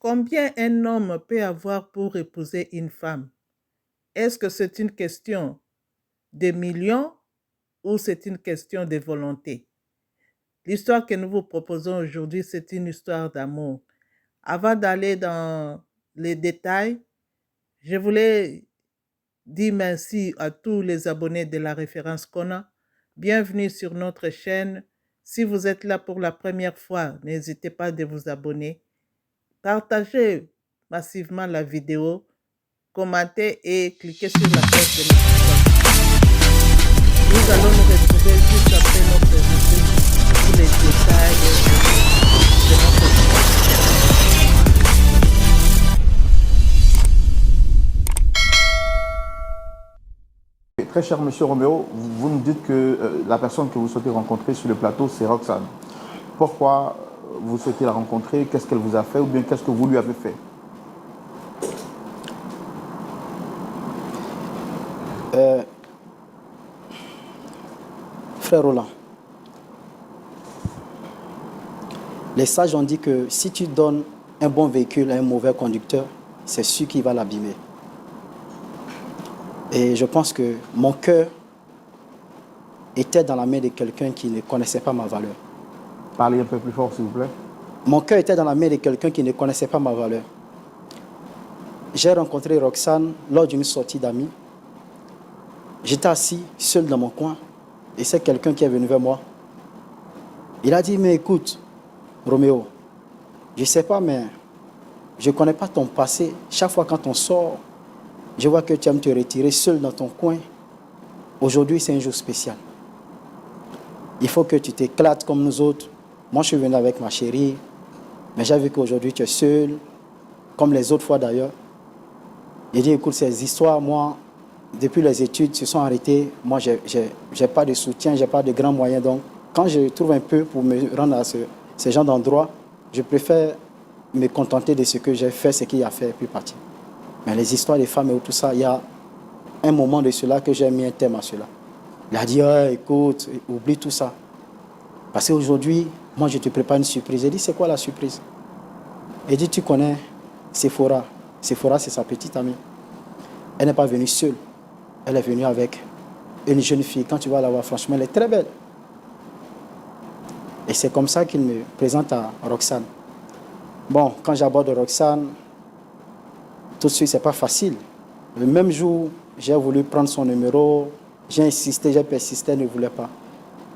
Combien un homme peut avoir pour épouser une femme? Est-ce que c'est une question de millions ou c'est une question de volonté? L'histoire que nous vous proposons aujourd'hui, c'est une histoire d'amour. Avant d'aller dans les détails, je voulais dire merci à tous les abonnés de la référence Kona. Bienvenue sur notre chaîne. Si vous êtes là pour la première fois, n'hésitez pas de vous abonner. Partagez massivement la vidéo, commentez et cliquez sur la cloche de notification. Nous allons nous retrouver juste après notre revue pour les détails de notre vidéo. Très cher monsieur Roméo, vous nous dites que la personne que vous souhaitez rencontrer sur le plateau, c'est Roxane. Pourquoi vous souhaitez la rencontrer? Qu'est-ce qu'elle vous a fait ou bien qu'est-ce que vous lui avez fait? Frère Roland, les sages ont dit que si tu donnes un bon véhicule à un mauvais conducteur, c'est sûr qu'il va l'abîmer. Et je pense que mon cœur était dans la main de quelqu'un qui ne connaissait pas ma valeur. Parlez un peu plus fort, s'il vous plaît. Mon cœur était dans la main de quelqu'un qui ne connaissait pas ma valeur. J'ai rencontré Roxane lors d'une sortie d'amis. J'étais assis seul dans mon coin et c'est quelqu'un qui est venu vers moi. Il a dit, mais écoute, Roméo, je ne sais pas, mais je ne connais pas ton passé. Chaque fois quand on sort, je vois que tu aimes te retirer seul dans ton coin. Aujourd'hui, c'est un jour spécial. Il faut que tu t'éclates comme nous autres. Moi, je suis venu avec ma chérie, mais j'ai vu qu'aujourd'hui, tu es seul, comme les autres fois d'ailleurs. J'ai dit, écoute, ces histoires, moi, depuis les études se sont arrêtées. Moi, je n'ai pas de soutien, je n'ai pas de grands moyens. Donc, quand je trouve un peu pour me rendre à ce genre d'endroit, je préfère me contenter de ce que j'ai fait, ce qu'il a fait, et puis partir. Mais les histoires des femmes et tout ça, il y a un moment de cela que j'ai mis un thème à cela. Il a dit, oh, écoute, oublie tout ça. Parce qu'aujourd'hui, moi, je te prépare une surprise. J'ai dit, c'est quoi la surprise? Il dit, tu connais Sephora. Sephora, c'est sa petite amie. Elle n'est pas venue seule. Elle est venue avec une jeune fille. Quand tu vas la voir, franchement, elle est très belle. Et c'est comme ça qu'il me présente à Roxane. Bon, quand j'aborde Roxane, tout de suite, ce n'est pas facile. Le même jour, j'ai voulu prendre son numéro. J'ai insisté, j'ai persisté, elle ne voulait pas.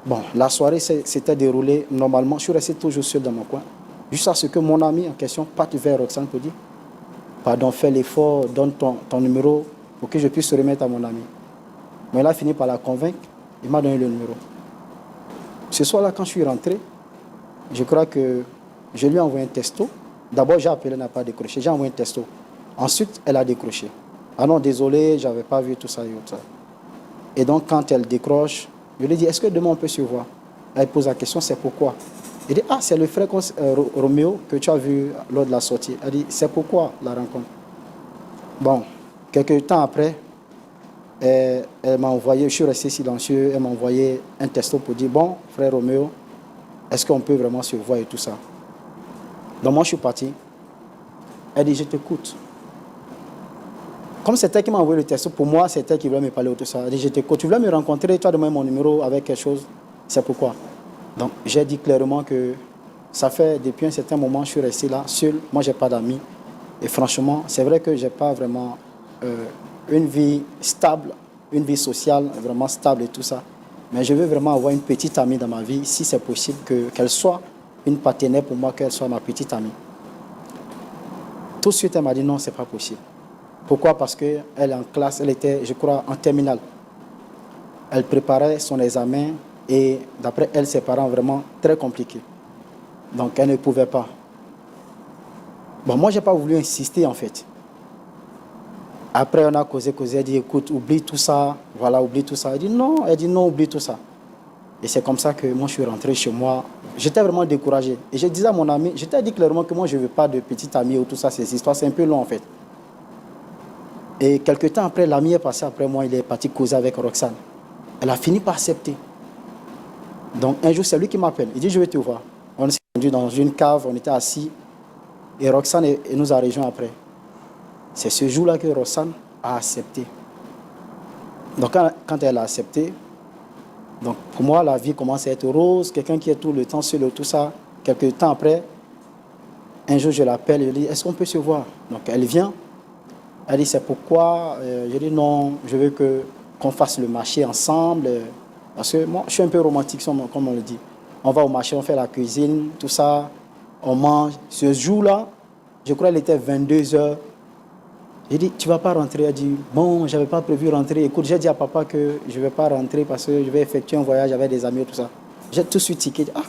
Bon, la soirée s'était déroulée normalement. Je suis resté toujours seul dans mon coin. Jusqu'à ce que mon ami en question parte vers Roxane pour dire, pardon, fais l'effort, donne ton numéro pour que je puisse se remettre à mon ami. Mais il a fini par la convaincre. Il m'a donné le numéro. Ce soir-là, quand je suis rentré, je crois que je lui ai envoyé un texto. D'abord, j'ai appelé, elle n'a pas décroché. J'ai envoyé un texto. Ensuite, elle a décroché. Ah non, désolé, je n'avais pas vu tout ça et tout ça. Et donc, quand elle décroche, je lui dis, est-ce que demain on peut se voir? Elle pose la question, c'est pourquoi? Il dit, ah, c'est le frère Roméo que tu as vu lors de la sortie. Elle dit, c'est pourquoi la rencontre? Bon, quelques temps après, elle m'a envoyé, je suis resté silencieux, elle m'a envoyé un texto pour dire, bon, frère Roméo, est-ce qu'on peut vraiment se voir et tout ça? Donc moi, je suis parti. Elle dit, je t'écoute. Comme c'est elle qui m'a envoyé le texto, pour moi, c'est elle qui voulait me parler de tout ça. Elle dit, je t'écoute, tu voulais me rencontrer, tu as demandé mon numéro avec quelque chose, c'est pourquoi? Donc j'ai dit clairement que ça fait depuis un certain moment, je suis resté là, seul, moi, je n'ai pas d'amis. Et franchement, c'est vrai que je n'ai pas vraiment une vie stable, une vie sociale vraiment stable et tout ça. Mais je veux vraiment avoir une petite amie dans ma vie, si c'est possible, qu'elle soit une partenaire pour moi, qu'elle soit ma petite amie. Tout de suite, elle m'a dit non, ce n'est pas possible. Pourquoi? Parce qu'elle est en classe, elle était, je crois, en terminale. Elle préparait son examen et d'après elle, ses parents vraiment très compliqués. Donc, elle ne pouvait pas. Bon, moi, je n'ai pas voulu insister en fait. Après, on a causé, elle dit, écoute, oublie tout ça, voilà, oublie tout ça. Elle dit non, oublie tout ça. Et c'est comme ça que moi, je suis rentré chez moi. J'étais vraiment découragé. Et je disais à mon ami, je t'ai dit clairement que moi, je ne veux pas de petite amie ou tout ça, ces histoires, c'est un peu long en fait. Et quelques temps après, l'ami est passé après moi, il est parti causer avec Roxane. Elle a fini par accepter. Donc un jour, c'est lui qui m'appelle. Il dit, je vais te voir. On s'est rendu dans une cave, on était assis. Et Roxane nous a rejoint après. C'est ce jour-là que Roxane a accepté. Donc quand elle a accepté, donc pour moi la vie commence à être rose, quelqu'un qui est tout le temps sur tout ça. Quelques temps après, un jour je l'appelle, je lui dis est-ce qu'on peut se voir? Donc elle vient, elle dit c'est pourquoi? Je dis non, je veux qu'on fasse le marché ensemble, parce que moi je suis un peu romantique comme on le dit. On va au marché, on fait la cuisine, tout ça, on mange. Ce jour-là, je crois qu'il était 22h. J'ai dit, tu ne vas pas rentrer? Elle dit, bon, je n'avais pas prévu rentrer. Écoute, j'ai dit à papa que je ne vais pas rentrer parce que je vais effectuer un voyage avec des amis et tout ça. J'ai tout de suite tiqué. Ah.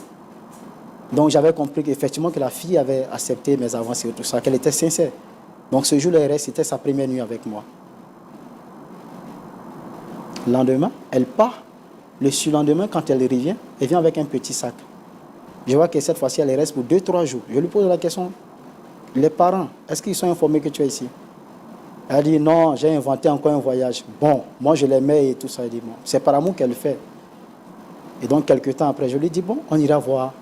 Donc j'avais compris qu'effectivement que la fille avait accepté mes avances et tout ça, qu'elle était sincère. Donc ce jour-là, c'était sa première nuit avec moi. Le lendemain, elle part. Le surlendemain, quand elle revient, elle vient avec un petit sac. Je vois que cette fois-ci, elle reste pour 2-3 jours. Je lui pose la question, les parents, est-ce qu'ils sont informés que tu es ici? Elle dit non, j'ai inventé encore un voyage. Bon, moi je l'aimais et tout ça. Elle dit bon, c'est par amour qu'elle le fait. Et donc quelques temps après, je lui dis bon, on ira voir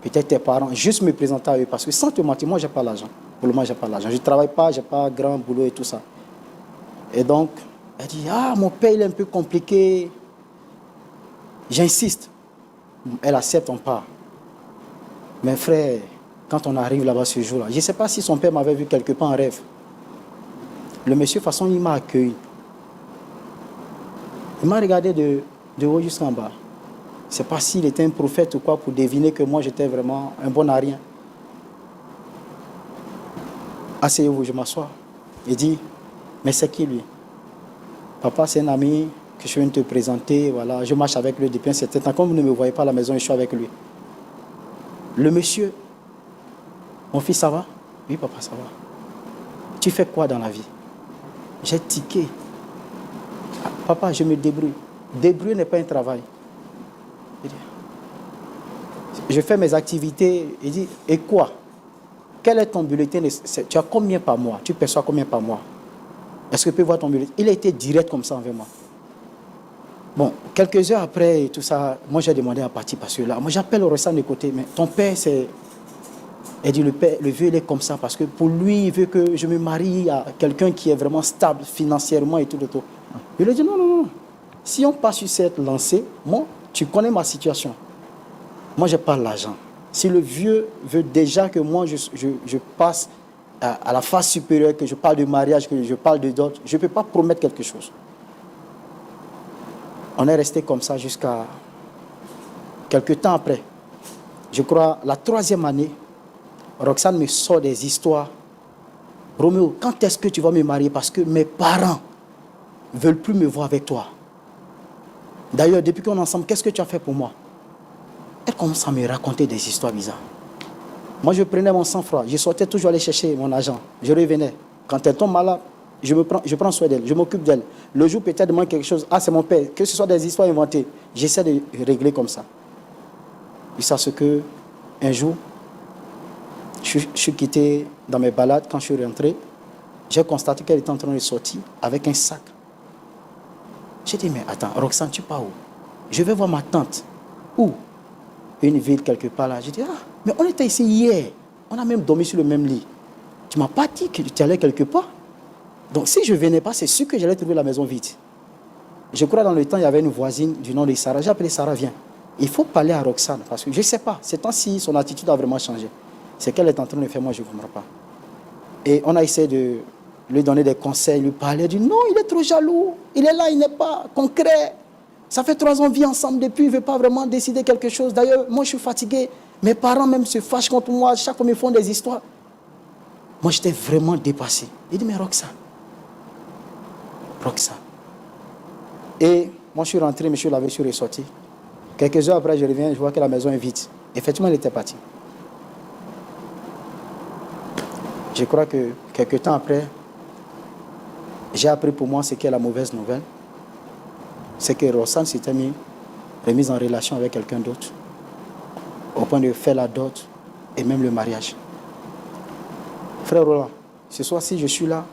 peut-être tes parents, juste me présenter à eux. Parce que sans te mentir, moi j'ai pas l'argent. Pour le moment, j'ai pas l'argent. Je ne travaille pas, j'ai pas grand boulot et tout ça. Et donc, elle dit ah, mon père il est un peu compliqué. J'insiste. Elle accepte, on part. Mes frères, quand on arrive là-bas ce jour-là, je ne sais pas si son père m'avait vu quelque part en rêve. Le monsieur, de toute façon, il m'a accueilli. Il m'a regardé de haut jusqu'en bas. Je ne sais pas s'il était un prophète ou quoi pour deviner que moi, j'étais vraiment un bon à rien. Asseyez-vous, je m'assois. Il dit, mais c'est qui lui? Papa, c'est un ami que je viens de te présenter. Voilà, je marche avec lui depuis un certain temps. Comme vous ne me voyez pas à la maison, je suis avec lui. Le monsieur, mon fils, ça va? Oui, papa, ça va. Tu fais quoi dans la vie? J'ai tiqué. Ah, papa, je me débrouille. Débrouiller n'est pas un travail. Je fais mes activités. Il dit, et quoi? Quel est ton bulletin? Tu as combien par mois? Tu perçois combien par mois? Est-ce que tu peux voir ton bulletin? Il a été direct comme ça envers moi. Bon, quelques heures après et tout ça, moi j'ai demandé à partir parce que là, moi j'appelle Roxane de côté, mais ton père c'est... Elle dit, le vieux, il est comme ça parce que pour lui, il veut que je me marie à quelqu'un qui est vraiment stable financièrement et tout. Je lui ai dit, non, non, non. Si on passe sur cette lancée, moi, tu connais ma situation. Moi, je n'ai pas l'argent. Si le vieux veut déjà que moi, je passe à la phase supérieure, que je parle de mariage, que je parle de dot, je ne peux pas promettre quelque chose. On est resté comme ça jusqu'à quelques temps après. Je crois la 3e année, Roxane me sort des histoires. Roméo, quand est-ce que tu vas me marier? Parce que mes parents ne veulent plus me voir avec toi. D'ailleurs, depuis qu'on est ensemble, qu'est-ce que tu as fait pour moi? Elle commence à me raconter des histoires bizarres. Moi, je prenais mon sang-froid. Je sortais toujours aller chercher mon argent. Je revenais. Quand elle tombe malade, je prends soin d'elle. Je m'occupe d'elle. Le jour peut-être demande quelque chose. Ah, c'est mon père. Que ce soit des histoires inventées. J'essaie de régler comme ça. Jusqu'à ce que, un jour, je suis quitté dans mes balades. Quand je suis rentré, j'ai constaté qu'elle était en train de sortir avec un sac. J'ai dit, mais attends, Roxane, tu pars où? Je vais voir ma tante. Où? Une ville quelque part là. J'ai dit, ah, mais on était ici hier. On a même dormi sur le même lit. Tu ne m'as pas dit que tu allais quelque part. Donc si je ne venais pas, c'est sûr que j'allais trouver la maison vide. Je crois dans le temps, il y avait une voisine du nom de Sarah. J'ai appelé Sarah, viens. Il faut parler à Roxane parce que je ne sais pas. Ces temps-ci, son attitude a vraiment changé. C'est qu'elle est en train de faire, moi je ne comprends pas. Et on a essayé de lui donner des conseils, lui parler. Il dit non, il est trop jaloux. Il est là, il n'est pas concret. Ça fait 3 ans qu'on vit ensemble depuis, il ne veut pas vraiment décider quelque chose. D'ailleurs, moi je suis fatigué. Mes parents même se fâchent contre moi. Chaque fois, ils me font des histoires. Moi, j'étais vraiment dépassé. Il dit, mais Roxane. Et moi, je suis rentré, monsieur l'avait su ressorti. Quelques heures après, je reviens, je vois que la maison est vide. Effectivement, il était parti. Je crois que quelques temps après, j'ai appris pour moi ce qu'est la mauvaise nouvelle. C'est que Roxane s'était remise en relation avec quelqu'un d'autre, au point de faire la dot et même le mariage. Frère Roland, ce soir, si je suis là,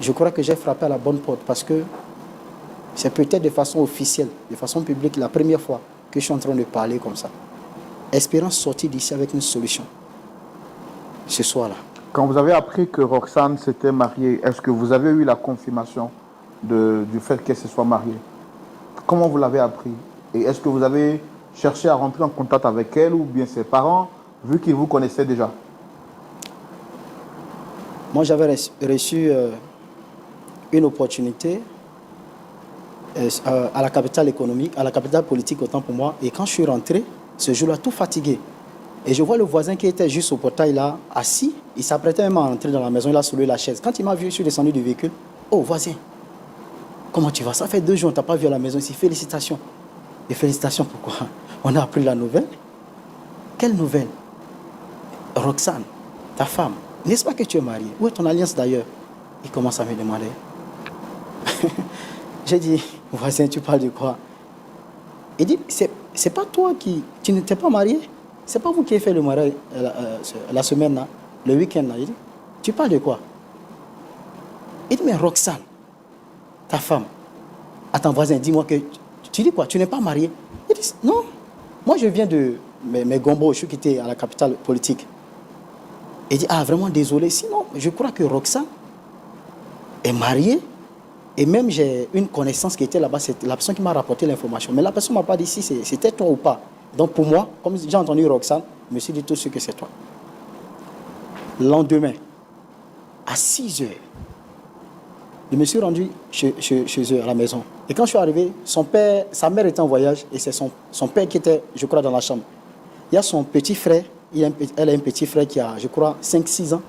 je crois que j'ai frappé à la bonne porte parce que c'est peut-être de façon officielle, de façon publique, la première fois que je suis en train de parler comme ça. Espérant sortir d'ici avec une solution. ce soir-là. Quand vous avez appris que Roxane s'était mariée, est-ce que vous avez eu la confirmation du fait qu'elle se soit mariée? Comment vous l'avez appris? Et est-ce que vous avez cherché à rentrer en contact avec elle ou bien ses parents, vu qu'ils vous connaissaient déjà? Moi, j'avais reçu une opportunité à la capitale économique, à la capitale politique autant pour moi. Et quand je suis rentré, ce jour-là, tout fatigué, et je vois le voisin qui était juste au portail là, assis, il s'apprêtait même à entrer dans la maison, il a soulevé la chaise. Quand il m'a vu, je suis descendu du véhicule. Oh, voisin, comment tu vas? Ça fait 2 jours, on ne t'a pas vu à la maison ici. Félicitations. Et félicitations, pourquoi? On a appris la nouvelle. Quelle nouvelle? Roxane, ta femme, n'est-ce pas que tu es mariée? Où est ton alliance d'ailleurs? Il commence à me demander. J'ai dit, voisin, tu parles de quoi? Il dit, c'est pas toi qui... Tu n'étais pas marié? C'est pas vous qui avez fait le mariage la semaine, là, le week-end. Là. Il dit, tu parles de quoi? Il dit, mais Roxane, ta femme, attends, voisin, dis-moi que... Tu dis quoi? Tu n'es pas marié? Il dit, non. Moi, je viens de mes gombos, je suis quitté à la capitale politique. Il dit, ah, vraiment désolé. Sinon, je crois que Roxane est mariée. Et même, j'ai une connaissance qui était là-bas, c'est la personne qui m'a rapporté l'information. Mais la personne ne m'a pas dit si c'était toi ou pas. Donc, pour moi, comme j'ai entendu Roxane, je me suis dit tout de suite que c'est toi. Le lendemain, à 6 heures, je me suis rendu chez eux, à la maison. Et quand je suis arrivé, sa mère était en voyage et c'est son père qui était, je crois, dans la chambre. Il y a son petit frère, elle a un petit frère qui a, je crois, 5-6 ans.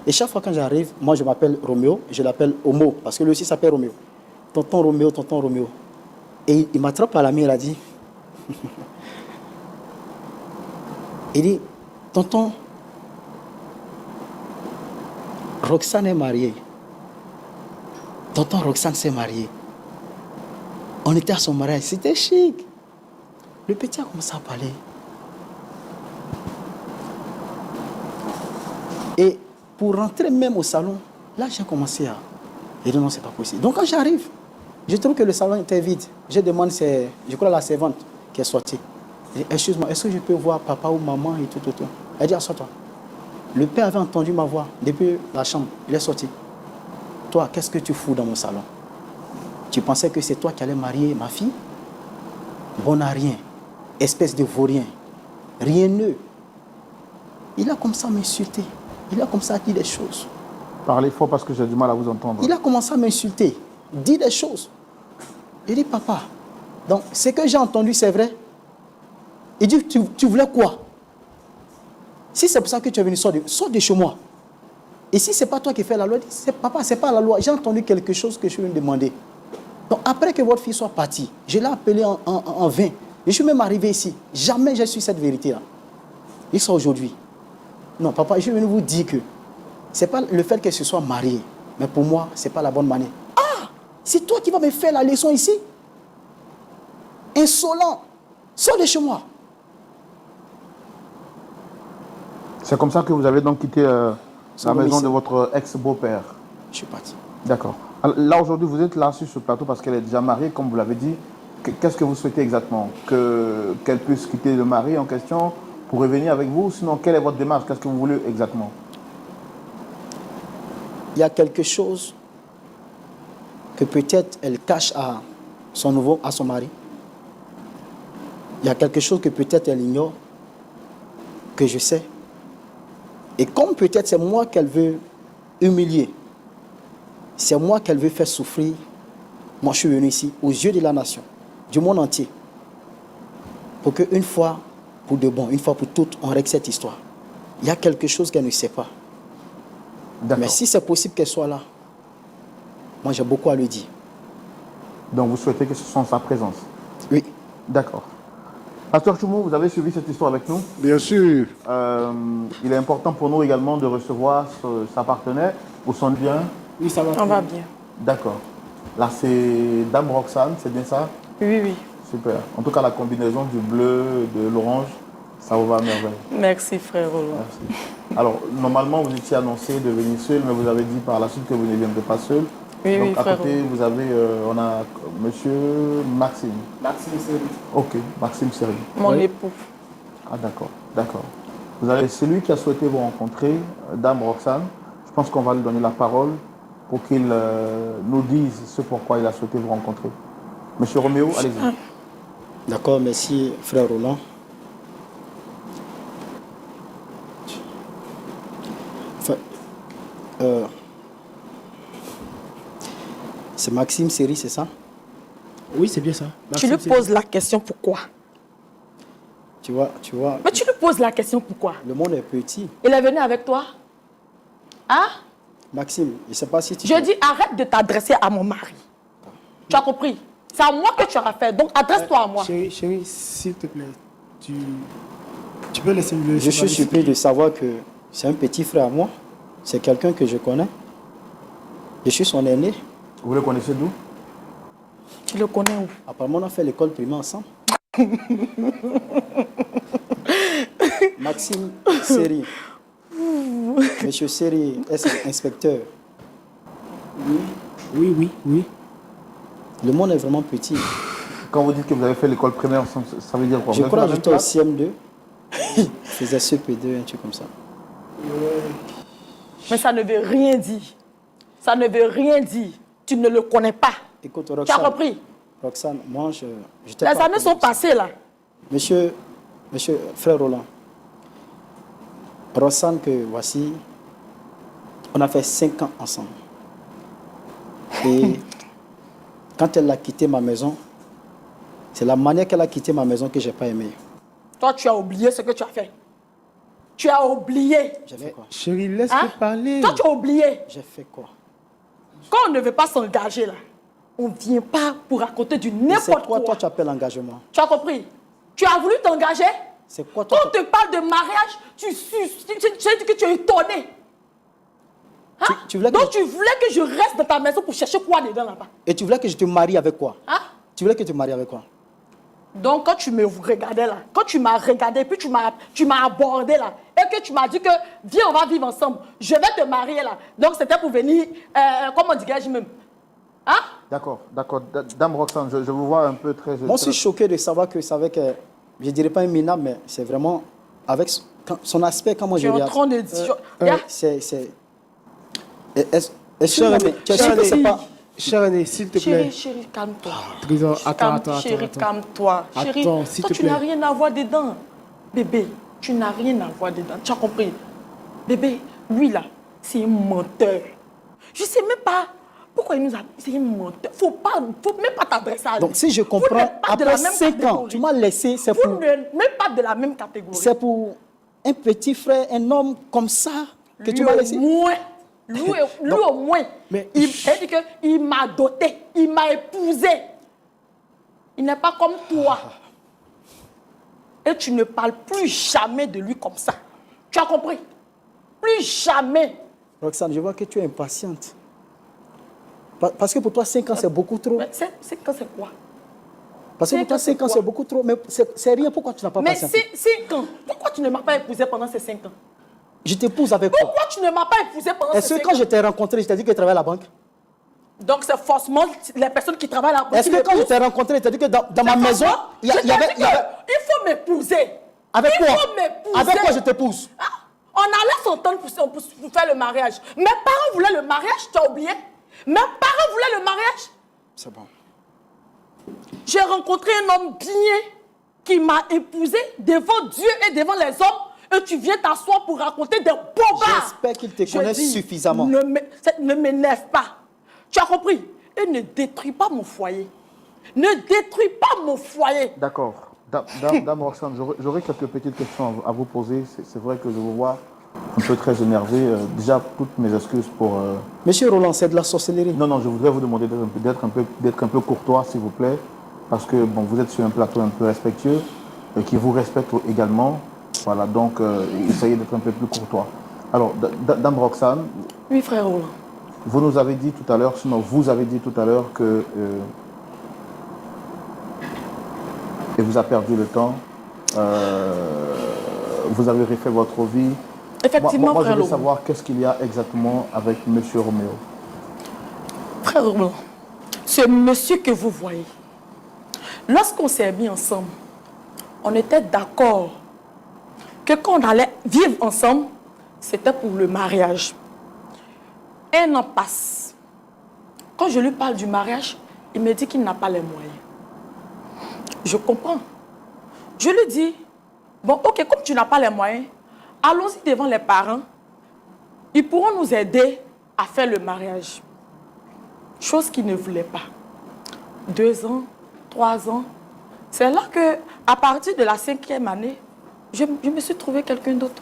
Et chaque fois quand j'arrive, moi je m'appelle Roméo, je l'appelle Homo, parce que lui aussi s'appelle Roméo. Tonton Roméo, tonton Roméo. Et il m'attrape par la main, il a dit, il dit, tonton, Roxane est mariée. Tonton Roxane s'est mariée. On était à son mariage, c'était chic. Le petit a commencé à parler. Et pour rentrer même au salon, là j'ai commencé à... Je dis non, c'est pas possible. Donc quand j'arrive, je trouve que le salon était vide. Je demande, je crois la servante qui est sortie. Je dis, excuse-moi, est-ce que je peux voir papa ou maman et tout. Elle dit, assois-toi. Le père avait entendu ma voix depuis la chambre. Il est sorti. Toi, qu'est-ce que tu fous dans mon salon? Tu pensais que c'est toi qui allais marier ma fille? Bon à rien. Espèce de vaurien. Rieneux. Il a comme ça m'insulter. Il a comme ça dit des choses. Parlez fort parce que j'ai du mal à vous entendre. Il a commencé à m'insulter. Dit des choses. Il dit, papa, donc ce que j'ai entendu, c'est vrai? Il dit, tu voulais quoi? Si c'est pour ça que tu es venu, sors de chez moi. Et si ce n'est pas toi qui fais la loi, il dit, papa, ce n'est pas la loi. J'ai entendu quelque chose que je suis venu demander. Donc après que votre fille soit partie, je l'ai appelé en vain. Je suis même arrivé ici. Jamais j'ai su cette vérité-là. Il sort aujourd'hui. Non, papa, je suis venu vous dire que ce n'est pas le fait qu'elle se soit mariée, mais pour moi, ce n'est pas la bonne manière. Ah, c'est toi qui vas me faire la leçon ici? Insolent. Sors de chez moi. C'est comme ça que vous avez donc quitté la maison de votre ex-beau-père? Je suis parti. D'accord. Là, aujourd'hui, vous êtes là sur ce plateau parce qu'elle est déjà mariée, comme vous l'avez dit. Qu'est-ce que vous souhaitez exactement? Qu'elle puisse quitter le mari en question pour revenir avec vous? Sinon, quelle est votre démarche? Qu'est-ce que vous voulez exactement? Il y a quelque chose que peut-être elle cache à son mari. Il y a quelque chose que peut-être elle ignore, que je sais. Et comme peut-être c'est moi qu'elle veut humilier, c'est moi qu'elle veut faire souffrir, moi je suis venu ici, aux yeux de la nation, du monde entier, pour qu'une fois pour de bon, une fois pour toutes, on règle cette histoire. Il y a quelque chose qu'elle ne sait pas. Mais si c'est possible qu'elle soit là, moi j'ai beaucoup à lui dire. Donc vous souhaitez que ce soit en sa présence? Oui. D'accord. Pasteur Choumou, vous avez suivi cette histoire avec nous? Bien sûr. Il est important pour nous également de recevoir sa partenaire ou son bien. Oui, ça va. On va bien. D'accord. Là, c'est Dame Roxane, c'est bien ça? Oui, oui. Super. En tout cas, la combinaison du bleu et de l'orange, ça vous va à merveille. Merci, frère Roland. Merci. Alors, normalement, vous étiez annoncé de venir seul, mais vous avez dit par la suite que vous ne viendrez pas seul. Oui, donc, oui, à frère côté, Roland. vous avez, on a monsieur Maxime. Maxime Seri. Ok, Maxime Seri. Mon Oui. époux. Ah, d'accord, d'accord. Celui qui a souhaité vous rencontrer, Dame Roxane, je pense qu'on va lui donner la parole pour qu'il nous dise ce pourquoi il a souhaité vous rencontrer. Monsieur Roméo, allez-y. D'accord, merci frère Roland. Enfin, c'est Maxime Seri, c'est ça? Oui, c'est bien ça. Tu lui poses la question pourquoi? Tu vois. Mais tu lui poses la question pourquoi? Le monde est petit. Il est venu avec toi? Hein? Maxime, je ne sais pas si tu... Je dis arrête de t'adresser à mon mari. Tu as compris? C'est à moi que tu auras fait, donc adresse-toi à moi. Chérie, s'il te plaît, tu peux laisser le... Je suis surpris de savoir que c'est un petit frère à moi. C'est quelqu'un que je connais. Je suis son aîné. Vous le connaissez d'où? Tu le connais où? Apparemment, on a fait l'école primaire ensemble. Maxime Seri. Monsieur Seri, est inspecteur. Oui. Le monde est vraiment petit. Quand vous dites que vous avez fait l'école primaire ensemble, ça veut dire quoi? Je crois que j'étais au CM2. Je faisais CP2, un truc comme ça. Mais ça ne veut rien dire. Ça ne veut rien dire. Tu ne le connais pas. Écoute, Tu as compris? Roxane, moi, j'étais... Les années sont passées là. Monsieur, frère Roland, Roxane, que voici, on a fait 5 ans ensemble. Et quand elle a quitté ma maison, c'est la manière qu'elle a quitté ma maison que je n'ai pas aimé. Toi, tu as oublié ce que tu as fait. Tu as oublié. J'ai fait quoi? Chérie, laisse-le parler. Toi, tu as oublié. J'ai fait quoi? Quand on ne veut pas s'engager là, on ne vient pas pour raconter du C'est n'importe quoi, quoi. toi, tu appelles engagement? Tu as compris? Tu as voulu t'engager? C'est quoi, toi? Quand on te parle de mariage, tu dis que tu es étonné. Hein? Tu voulais que Donc tu voulais que je reste dans ta maison pour chercher quoi dedans là-bas? Et tu voulais que je te marie avec quoi? Hein? Tu voulais que je te marie avec quoi? Donc quand tu me regardais là, quand tu m'as regardé, puis tu m'as abordé là, et que tu m'as dit que viens, on va vivre ensemble, je vais te marier là. Donc c'était pour venir, comment on dirait même? Hein? D'accord. Dame Roxane, je vous vois un peu très... Moi, je suis choqué de savoir que c'est avec, je ne dirais pas un minable, mais c'est vraiment avec son aspect, comment je Tu es en regarde. train de dire... C'est... Est-ce que c'est pas... Cher René, s'il te plaît. Chérie, calme-toi. Trésor, attends. Chérie, calme-toi. Chérie, Attends, s'il toi, te tu plaît. n'as rien à voir dedans. Bébé, tu n'as rien à voir dedans. Tu as compris? Bébé, lui là, c'est un menteur. Je ne sais même pas pourquoi il nous a... C'est un menteur. Faut même pas t'adresser à lui. Donc, si je Vous n'êtes comprends, pas de la après même 5 ans, catégorie. tu m'as laissé, c'est Vous pour... n'êtes même pas de la même catégorie. C'est pour un petit frère, un homme comme ça, que tu Lui m'as au laissé. moins. Lui au moins. Mais- Il dit qu'il m'a doté, il m'a épousé. Il n'est pas comme toi. Et tu ne parles plus jamais de lui comme ça. Tu as compris? Plus jamais. Roxane, je vois que tu es impatiente. Parce que pour toi, 5 ans, c'est beaucoup trop. Mais c'est quoi? Parce que pour toi, 5 ans, c'est beaucoup trop. Mais c'est rien. Pourquoi tu n'as pas Mais patienté? 5 ans. Pourquoi tu ne m'as pas épousé pendant ces 5 ans? Je t'épouse avec quoi? Pourquoi tu ne m'as pas épousé pendant ces Est-ce 5 que ans? quand je t'ai rencontré, je t'ai dit que tu travaillais à la banque? Donc c'est forcément les personnes qui travaillent à la banque. Est-ce que quand je t'ai rencontré, je t'ai dit que dans ma maison, il y avait... Il faut m'épouser. Avec Il quoi? faut m'épouser. Avec quoi je t'épouse? Ah, on allait s'entendre pour faire le mariage. Mes parents voulaient le mariage, tu as oublié? Mes parents voulaient le mariage. C'est bon. J'ai rencontré un homme bien qui m'a épousé devant Dieu et devant les hommes. Et tu viens t'asseoir pour raconter des bobards. J'espère qu'il te connaît suffisamment. Ne m'énerve pas. Tu as compris? Et ne détruis pas mon foyer. Ne détruis pas mon foyer. D'accord. Dame Roxane, j'aurais quelques petites questions à vous poser. C'est vrai que je vous vois un peu très énervé. Déjà, toutes mes excuses pour... Monsieur Roland, c'est de la sorcellerie. Non, je voudrais vous demander d'être un peu courtois, s'il vous plaît. Parce que bon, vous êtes sur un plateau un peu respectueux et qui vous respecte également. Voilà, donc essayez d'être un peu plus courtois. Alors, Dame Roxane... Oui, frère Roland. Vous nous avez dit tout à l'heure, sinon vous avez dit tout à l'heure que... et vous a perdu le temps. Vous avez refait votre vie. Effectivement, moi je frère veux Roland. savoir qu'est-ce qu'il y a exactement avec M. Roméo. Frère Roland, ce monsieur que vous voyez, lorsqu'on s'est mis ensemble, on était d'accord que quand on allait vivre ensemble, c'était pour le mariage. 1 an passe. Quand je lui parle du mariage, il me dit qu'il n'a pas les moyens. Je comprends. Je lui dis, bon, ok, comme tu n'as pas les moyens, allons-y devant les parents. Ils pourront nous aider à faire le mariage. Chose qu'il ne voulait pas. 2 ans, 3 ans. C'est là que, à partir de la 5e année, je me suis trouvé quelqu'un d'autre.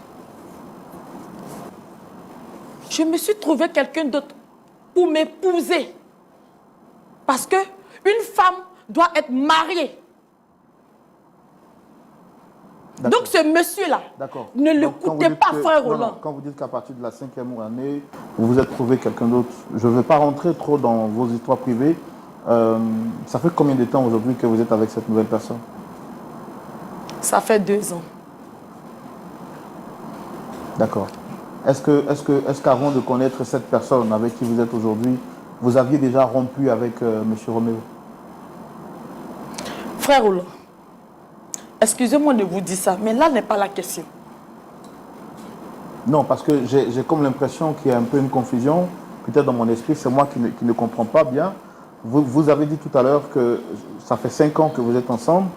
Je me suis trouvé quelqu'un d'autre pour m'épouser. Parce que une femme doit être mariée. Donc ce monsieur-là, ne l'écoutez pas, frère Roland. Quand vous dites qu'à partir de la 5e année, vous vous êtes trouvé quelqu'un d'autre, je ne veux pas rentrer trop dans vos histoires privées. Ça fait combien de temps aujourd'hui que vous êtes avec cette nouvelle personne? Ça fait 2 ans. D'accord. Est-ce qu'avant de connaître cette personne avec qui vous êtes aujourd'hui, vous aviez déjà rompu avec M. Roméo? Frère Roland, excusez-moi de vous dire ça, mais là n'est pas la question. Non, parce que j'ai comme l'impression qu'il y a un peu une confusion. Peut-être dans mon esprit, c'est moi qui ne comprends pas bien. Vous avez dit tout à l'heure que ça fait 5 ans que vous êtes ensemble.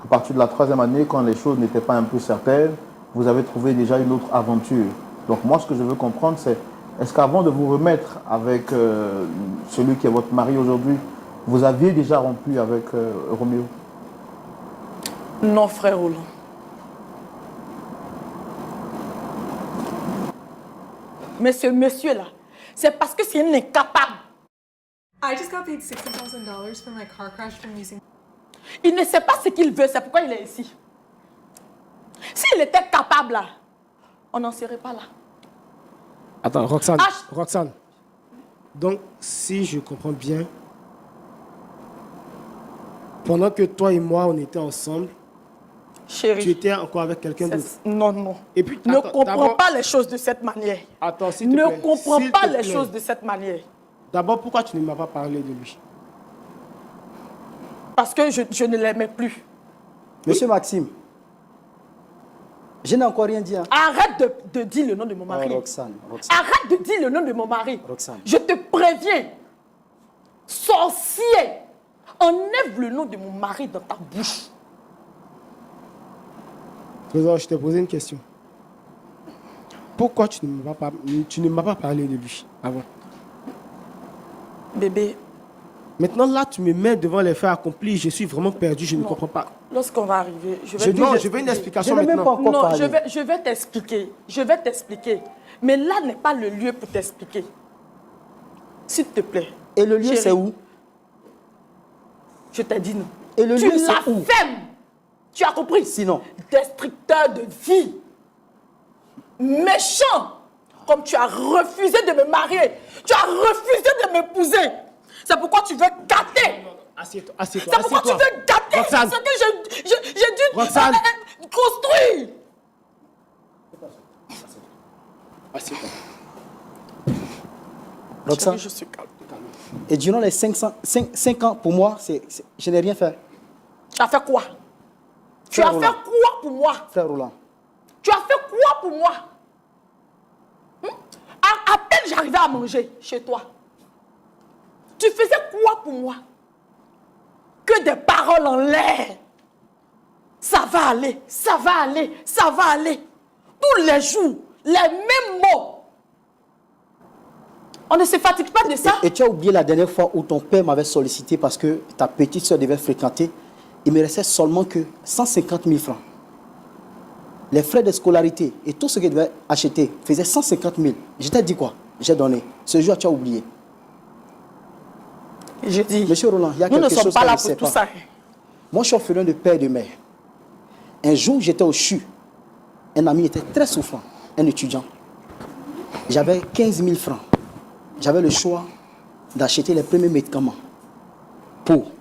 À partir de la 3e année, quand les choses n'étaient pas un peu certaines, vous avez trouvé déjà une autre aventure. Donc moi, ce que je veux comprendre, c'est est-ce qu'avant de vous remettre avec celui qui est votre mari aujourd'hui, vous aviez déjà rompu avec Roméo? Non, frère Roland. Mais ce monsieur-là, c'est parce que c'est un incapable. I just got paid $60,000 for my car crash from using. Il ne sait pas ce qu'il veut, c'est pourquoi il est ici. S'il était capable, là, on n'en serait pas là. Attends, Roxane. Donc, si je comprends bien, pendant que toi et moi, on était ensemble, chérie, tu étais encore avec quelqu'un d'autre. Non, non. Et puis, ne comprends pas les choses de cette manière. Attends, s'il te plaît. Ne comprends pas les choses de cette manière. D'abord, pourquoi tu ne m'as pas parlé de lui? Parce que je ne l'aimais plus. Monsieur Maxime, je n'ai encore rien dit. Hein. Arrête de dire le nom de mon mari. Roxane. Arrête de dire le nom de mon mari. Roxane. Je te préviens. Sorcier. Enlève le nom de mon mari dans ta bouche. Trésor, je t'ai posé une question. Pourquoi tu ne m'as pas parlé de lui avant? Bébé. Maintenant, là, tu me mets devant les faits accomplis. Je suis vraiment perdu, je ne comprends pas. Lorsqu'on va arriver, je vais je veux une explication maintenant. Non, je vais t'expliquer. Je vais t'expliquer. Mais là n'est pas le lieu pour t'expliquer. S'il te plaît. Et le lieu, c'est où? Je t'ai dit non. Et le lieu, c'est où? Tu la fermes. Tu as compris? Sinon. Destructeur de vie. Méchant. Comme tu as refusé de me marier. Tu as refusé de m'épouser. C'est pourquoi tu veux gâter. Assieds-toi, assieds-toi. C'est pourquoi tu veux gâter Roxane. ce que j'ai dû Roxane. construire. Assieds-toi. Roxane. Je suis calme. Et durant les 5 ans, pour moi, je n'ai rien fait. Tu as fait quoi? Tu as fait quoi pour moi? Frère Roland. Tu as fait quoi pour moi? À peine j'arrivais à manger chez toi. Tu faisais quoi pour moi? Que des paroles en l'air. Ça va aller, ça va aller, ça va aller. Tous les jours, les mêmes mots. On ne se fatigue pas de ça. Et tu as oublié la dernière fois où ton père m'avait sollicité parce que ta petite soeur devait fréquenter. Il me restait seulement que 150 000 francs. Les frais de scolarité et tout ce qu'il devait acheter faisait 150 000. Je t'ai dit quoi? J'ai donné. Ce jour, tu as oublié. Je dis, Monsieur Roland, il y a nous quelque chose ne sommes pas qu'on là ne pour sait tout pas. ça. Moi, je suis orphelin de père et de mère. Un jour, j'étais au CHU. Un ami était très souffrant, un étudiant. J'avais 15 000 francs. J'avais le choix d'acheter les premiers médicaments pour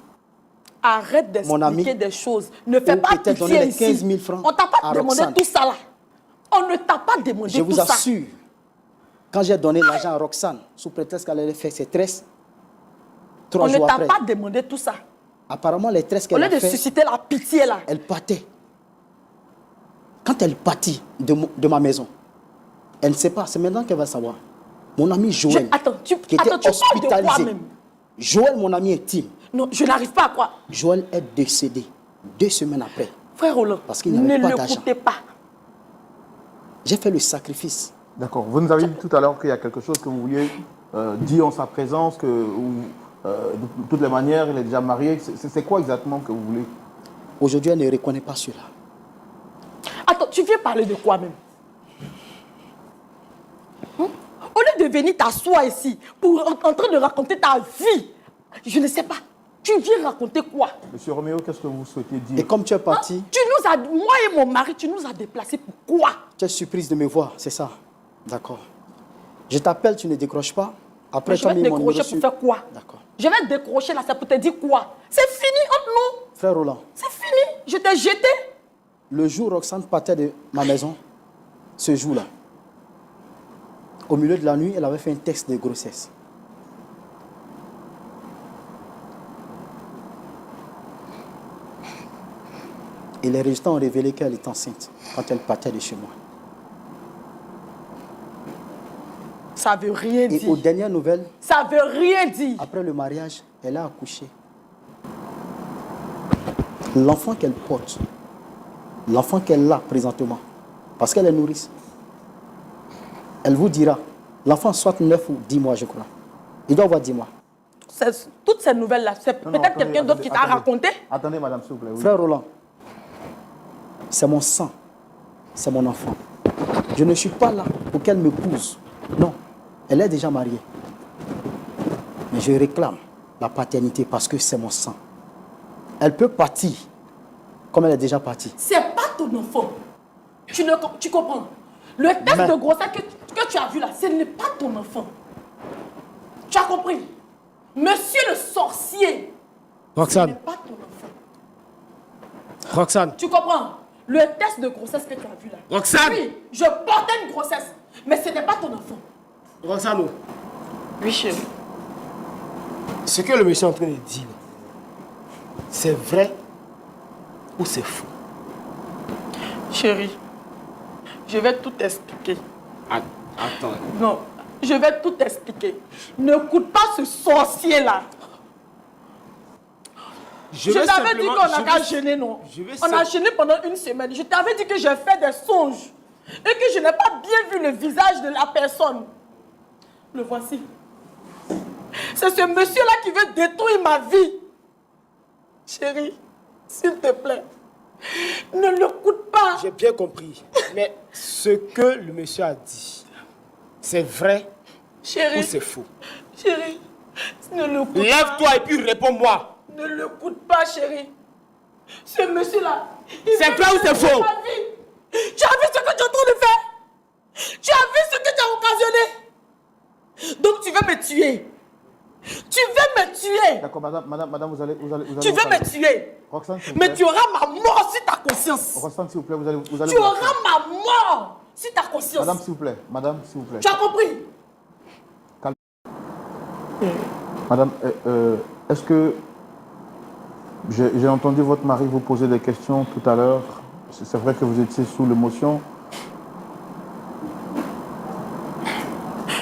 Arrête d'expliquer des choses. Ne fais pas pitié les ici. 15 000 francs On ne t'a pas à demandé Roxane. tout ça là. On ne t'a pas demandé Je tout vous ça. assure, quand j'ai donné l'argent à Roxane, sous prétexte qu'elle allait faire ses tresses, On 3 ne jours t'a après, pas demandé tout ça. apparemment les tresses Au qu'elle lieu a de fait, susciter la pitié là. elle partait. Quand elle partit de ma maison, elle ne sait pas, c'est maintenant qu'elle va savoir. Mon ami Joël, qui était parles de quoi hospitalisé. même? Joël, mon ami intime. Non, je n'arrive pas à croire. Joël est décédé 2 semaines après. Frère Roland, Parce qu'il n'avait pas ne d'argent. l'écoutez pas. J'ai fait le sacrifice. D'accord. Vous nous avez dit tout à l'heure qu'il y a quelque chose que vous vouliez dire en sa présence, que de toutes les manières, il est déjà marié. C'est quoi exactement que vous voulez? Aujourd'hui, elle ne reconnaît pas cela. Attends, tu viens parler de quoi même? Au lieu de venir t'asseoir ici pour en train de raconter ta vie, je ne sais pas. Tu viens raconter quoi? Monsieur Roméo, qu'est-ce que vous souhaitez dire? Et comme tu es parti, Tu nous as, moi et mon mari, tu nous as déplacés pour quoi? tu es surprise de me voir, c'est ça? D'accord. Je t'appelle, tu ne décroches pas. Après, Mais je vais te décrocher pour faire quoi? D'accord. Je vais te décrocher là, ça peut te dire quoi? C'est fini entre nous. Frère Roland, C'est fini. Je t'ai jeté. le jour où Roxane partait de ma maison, ce jour-là, au milieu de la nuit, elle avait fait un test de grossesse. Et les résultats ont révélé qu'elle est enceinte quand elle partait de chez moi. Ça veut rien Et dire. aux dernières nouvelles, Ça veut rien dire. après le mariage, elle a accouché. L'enfant qu'elle porte, l'enfant qu'elle a présentement, parce qu'elle est nourrice, elle vous dira, l'enfant soit 9 ou 10 mois, je crois. Il doit avoir 10 mois. Toutes ces nouvelles-là, c'est Non, non, peut-être attendez, quelqu'un d'autre qui t'a attendez. raconté. Attendez, madame, s'il vous plaît. Oui. Frère Roland, c'est mon sang, c'est mon enfant. Je ne suis pas là pour qu'elle me pousse. Non, elle est déjà mariée. Mais je réclame la paternité parce que c'est mon sang. Elle peut partir comme elle est déjà partie. C'est pas ton enfant. Tu comprends? Le test Mais- de grossesse que tu as vu là, ce n'est pas ton enfant. Tu as compris? Monsieur le sorcier, ce n'est Roxane, pas ton enfant. Roxane, Tu comprends? Le test de grossesse que tu as vu là. Roxane! Oui, je portais une grossesse, mais ce n'est pas ton enfant. Roxane, oh, Oui, chérie. ce que le monsieur est en train de dire, c'est vrai ou c'est faux? Chérie, je vais tout expliquer. Attends. Non, je vais tout expliquer. Ne coûte pas ce sorcier-là. Je vais t'avais dit simplement- qu'on je a qu'à vais- gêner, non? je vais On a sim- gêné pendant une semaine. Je t'avais dit que j'ai fait des songes et que je n'ai pas bien vu le visage de la personne. Le voici. C'est ce monsieur-là qui veut détruire ma vie. Chérie, s'il te plaît, ne le coûte pas. J'ai bien compris. Mais ce que le monsieur a dit, c'est vrai ou Chérie, c'est faux? chérie, ne le coûte pas. Lève-toi et puis réponds-moi. Ne le coûte pas, chérie. Ce monsieur-là, il C'est veut vrai ou c'est détruire faux? ma vie. Tu as vu ce que tu es en train de faire? Tu as vu ce que tu as occasionné? Donc tu veux me tuer. Tu veux me tuer. D'accord, madame, vous allez Tu veux parler. me tuer. Roxane, s'il vous Mais plaît. tu auras ma mort sur ta conscience. Roxane, s'il vous plaît, vous allez Tu vous auras rasseoir. ma mort sur ta conscience. Madame, s'il vous plaît. Madame, s'il vous plaît. Tu as compris? Madame, est-ce que j'ai entendu votre mari vous poser des questions tout à l'heure? C'est vrai que vous étiez sous l'émotion.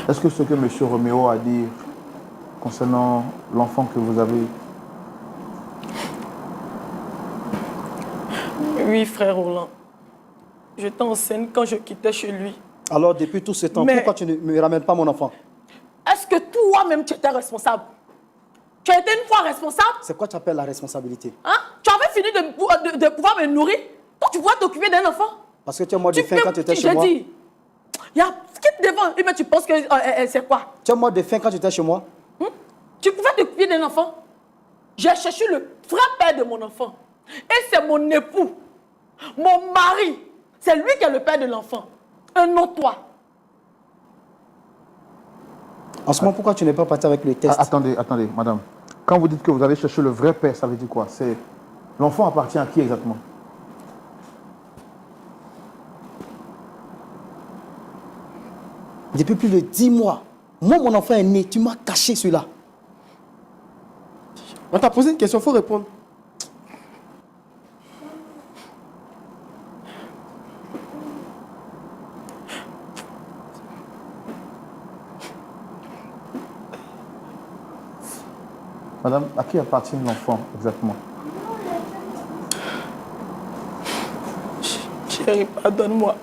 Est-ce que ce que M. Roméo a dit concernant l'enfant que vous avez, Oui, frère Roland. J'étais enceinte quand je quittais chez lui. Alors, depuis tout ce temps, Mais- pourquoi tu ne me ramènes pas mon enfant? Est-ce que toi-même tu étais responsable? Tu as été une fois responsable? C'est quoi tu appelles la responsabilité? Hein? Tu avais fini de pouvoir me nourrir? Toi, tu pourrais t'occuper d'un enfant? Parce que tu es mort de faim quand tu étais chez J'ai moi. dit, il y a quitte devant. Et mais tu penses que c'est quoi? Tu es mort de faim quand tu étais chez moi. Tu pouvais t'occuper d'un enfant? J'ai cherché le vrai père de mon enfant. Et c'est mon époux, mon mari. C'est lui qui est le père de l'enfant. Et non toi. En ce moment, pourquoi tu n'es pas parti avec le test? Attendez, madame. Quand vous dites que vous allez chercher le vrai père, ça veut dire quoi? C'est l'enfant appartient à qui exactement? Depuis plus de 10 mois, moi, mon enfant est né, tu m'as caché cela. On t'a posé une question, il faut répondre. Madame, à qui appartient l'enfant exactement? Chérie, pardonne-moi.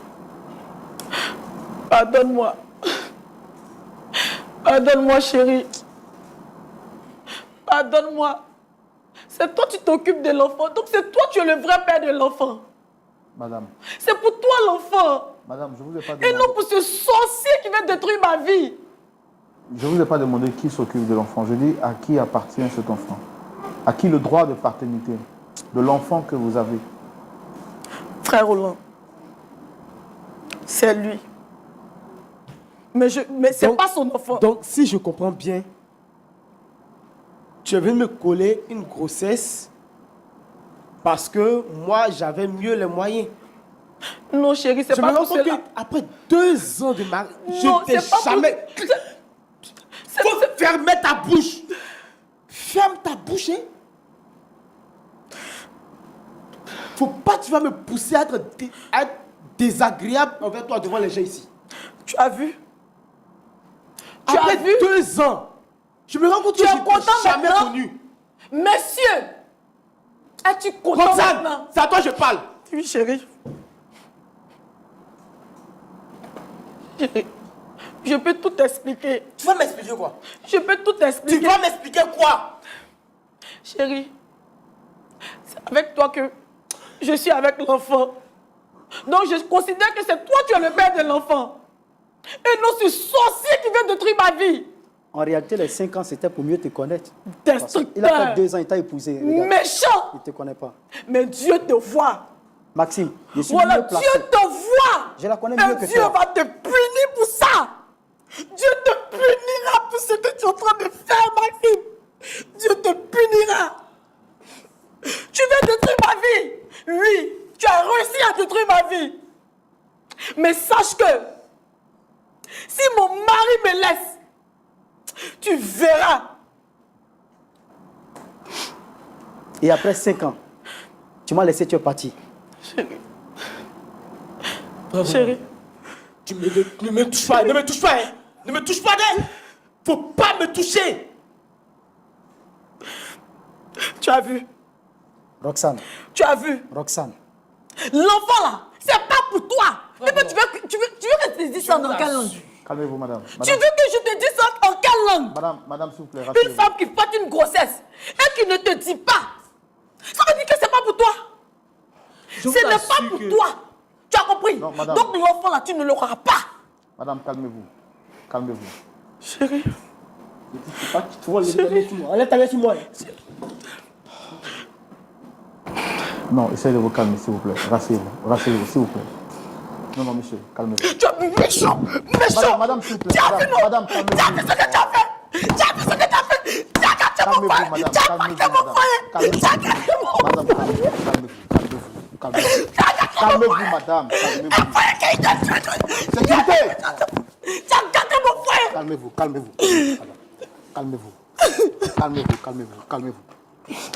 Pardonne-moi. Pardonne-moi, chérie. Pardonne-moi. C'est toi qui t'occupes de l'enfant. Donc c'est toi qui es le vrai père de l'enfant. Madame. C'est pour toi l'enfant. Madame, je vous ai pas Et demandé... non pour ce sorcier qui veut détruire ma vie. Je ne vous ai pas demandé qui s'occupe de l'enfant. Je dis à qui appartient cet enfant. À qui le droit de paternité de l'enfant que vous avez. Frère Roland, c'est lui. Mais ce n'est pas son enfant. Donc, si je comprends bien, tu es venu me coller une grossesse parce que moi, j'avais mieux les moyens. Non, chérie, c'est Je pas me rends pour compte cela. qu'après 2 ans de mariage, Non, je t'ai c'est pas pour- jamais... Faut fermer ta bouche. Ferme ta bouche, hein. Faut pas que tu vas me pousser à être désagréable envers toi devant les gens ici. Tu as vu? Tu Après as vu? 2 ans, je me rends compte que Tu je es ne content t'ai jamais maintenant? connu. Monsieur, es-tu content Roxane, maintenant? c'est à toi que je parle. Oui, chérie. Chérie, je peux tout expliquer. Tu vas m'expliquer quoi? Je peux tout expliquer. Tu vas m'expliquer quoi? Chérie, c'est avec toi que je suis avec l'enfant. Donc je considère que c'est toi qui es le père de l'enfant. Et non ce sorcier qui vient détruire ma vie. En réalité, les 5 ans, c'était pour mieux te connaître. Parce qu'il a fait Destructeur. 2 ans, il t'a épousé. Regarde, Méchant. il ne te connaît pas. Mais Dieu te voit. Maxime, je suis Voilà, mieux placé. Dieu te voit. Je la connais Et mieux que Dieu toi. va te punir pour ça. Dieu te punira pour ce que tu es en train de faire, Maxime. Dieu te punira. Tu veux détruire ma vie. Oui, tu as réussi à détruire ma vie. Mais sache que si mon mari me laisse, tu verras. Et après 5 ans, tu m'as laissé, tu es parti. Chérie. Ne me touche pas, ne me touche pas, hein. Ne me touche pas, hein. Faut pas me toucher. Tu as vu? Roxane, Tu as vu? Roxane, L'enfant là, c'est pas pour toi. Et puis, tu veux que je te dise ça dans quelle langue? Calmez-vous, madame. Tu Madame, veux que je te dise ça en quelle langue? madame, s'il vous plaît, Une rassurez-vous. femme qui fait une grossesse et qui ne te dit pas, ça veut dire que c'est pas pour toi. Ce vous n'est pas assure pour que- toi. Tu as compris? Non, madame. Donc l'enfant là, tu ne l'auras pas. Madame, calmez-vous. Calmez-vous. Chérie. Tu vois, enlève ta main sur moi. Non, essayez de vous calmer, s'il vous plaît. Rasseyez-vous, s'il vous plaît. Non, monsieur, calmez-vous. Tu es méchant. Méchant. Madame, s'il vous plaît. Tu as vu, non? Madame, Tu as vu calmez-vous. ce que tu as fait? Tu as vu ce que tu as fait? Tu as gâté mon Calmez-vous, frère. madame. Tu as Calmez-vous, gâté mon madame. frère. Calmez-vous. Tu as gâté mon Madame, calmez-vous. Calmez-vous, madame. Calmez-vous. Sécurité. Tu as gâté mon frère. Calmez-vous.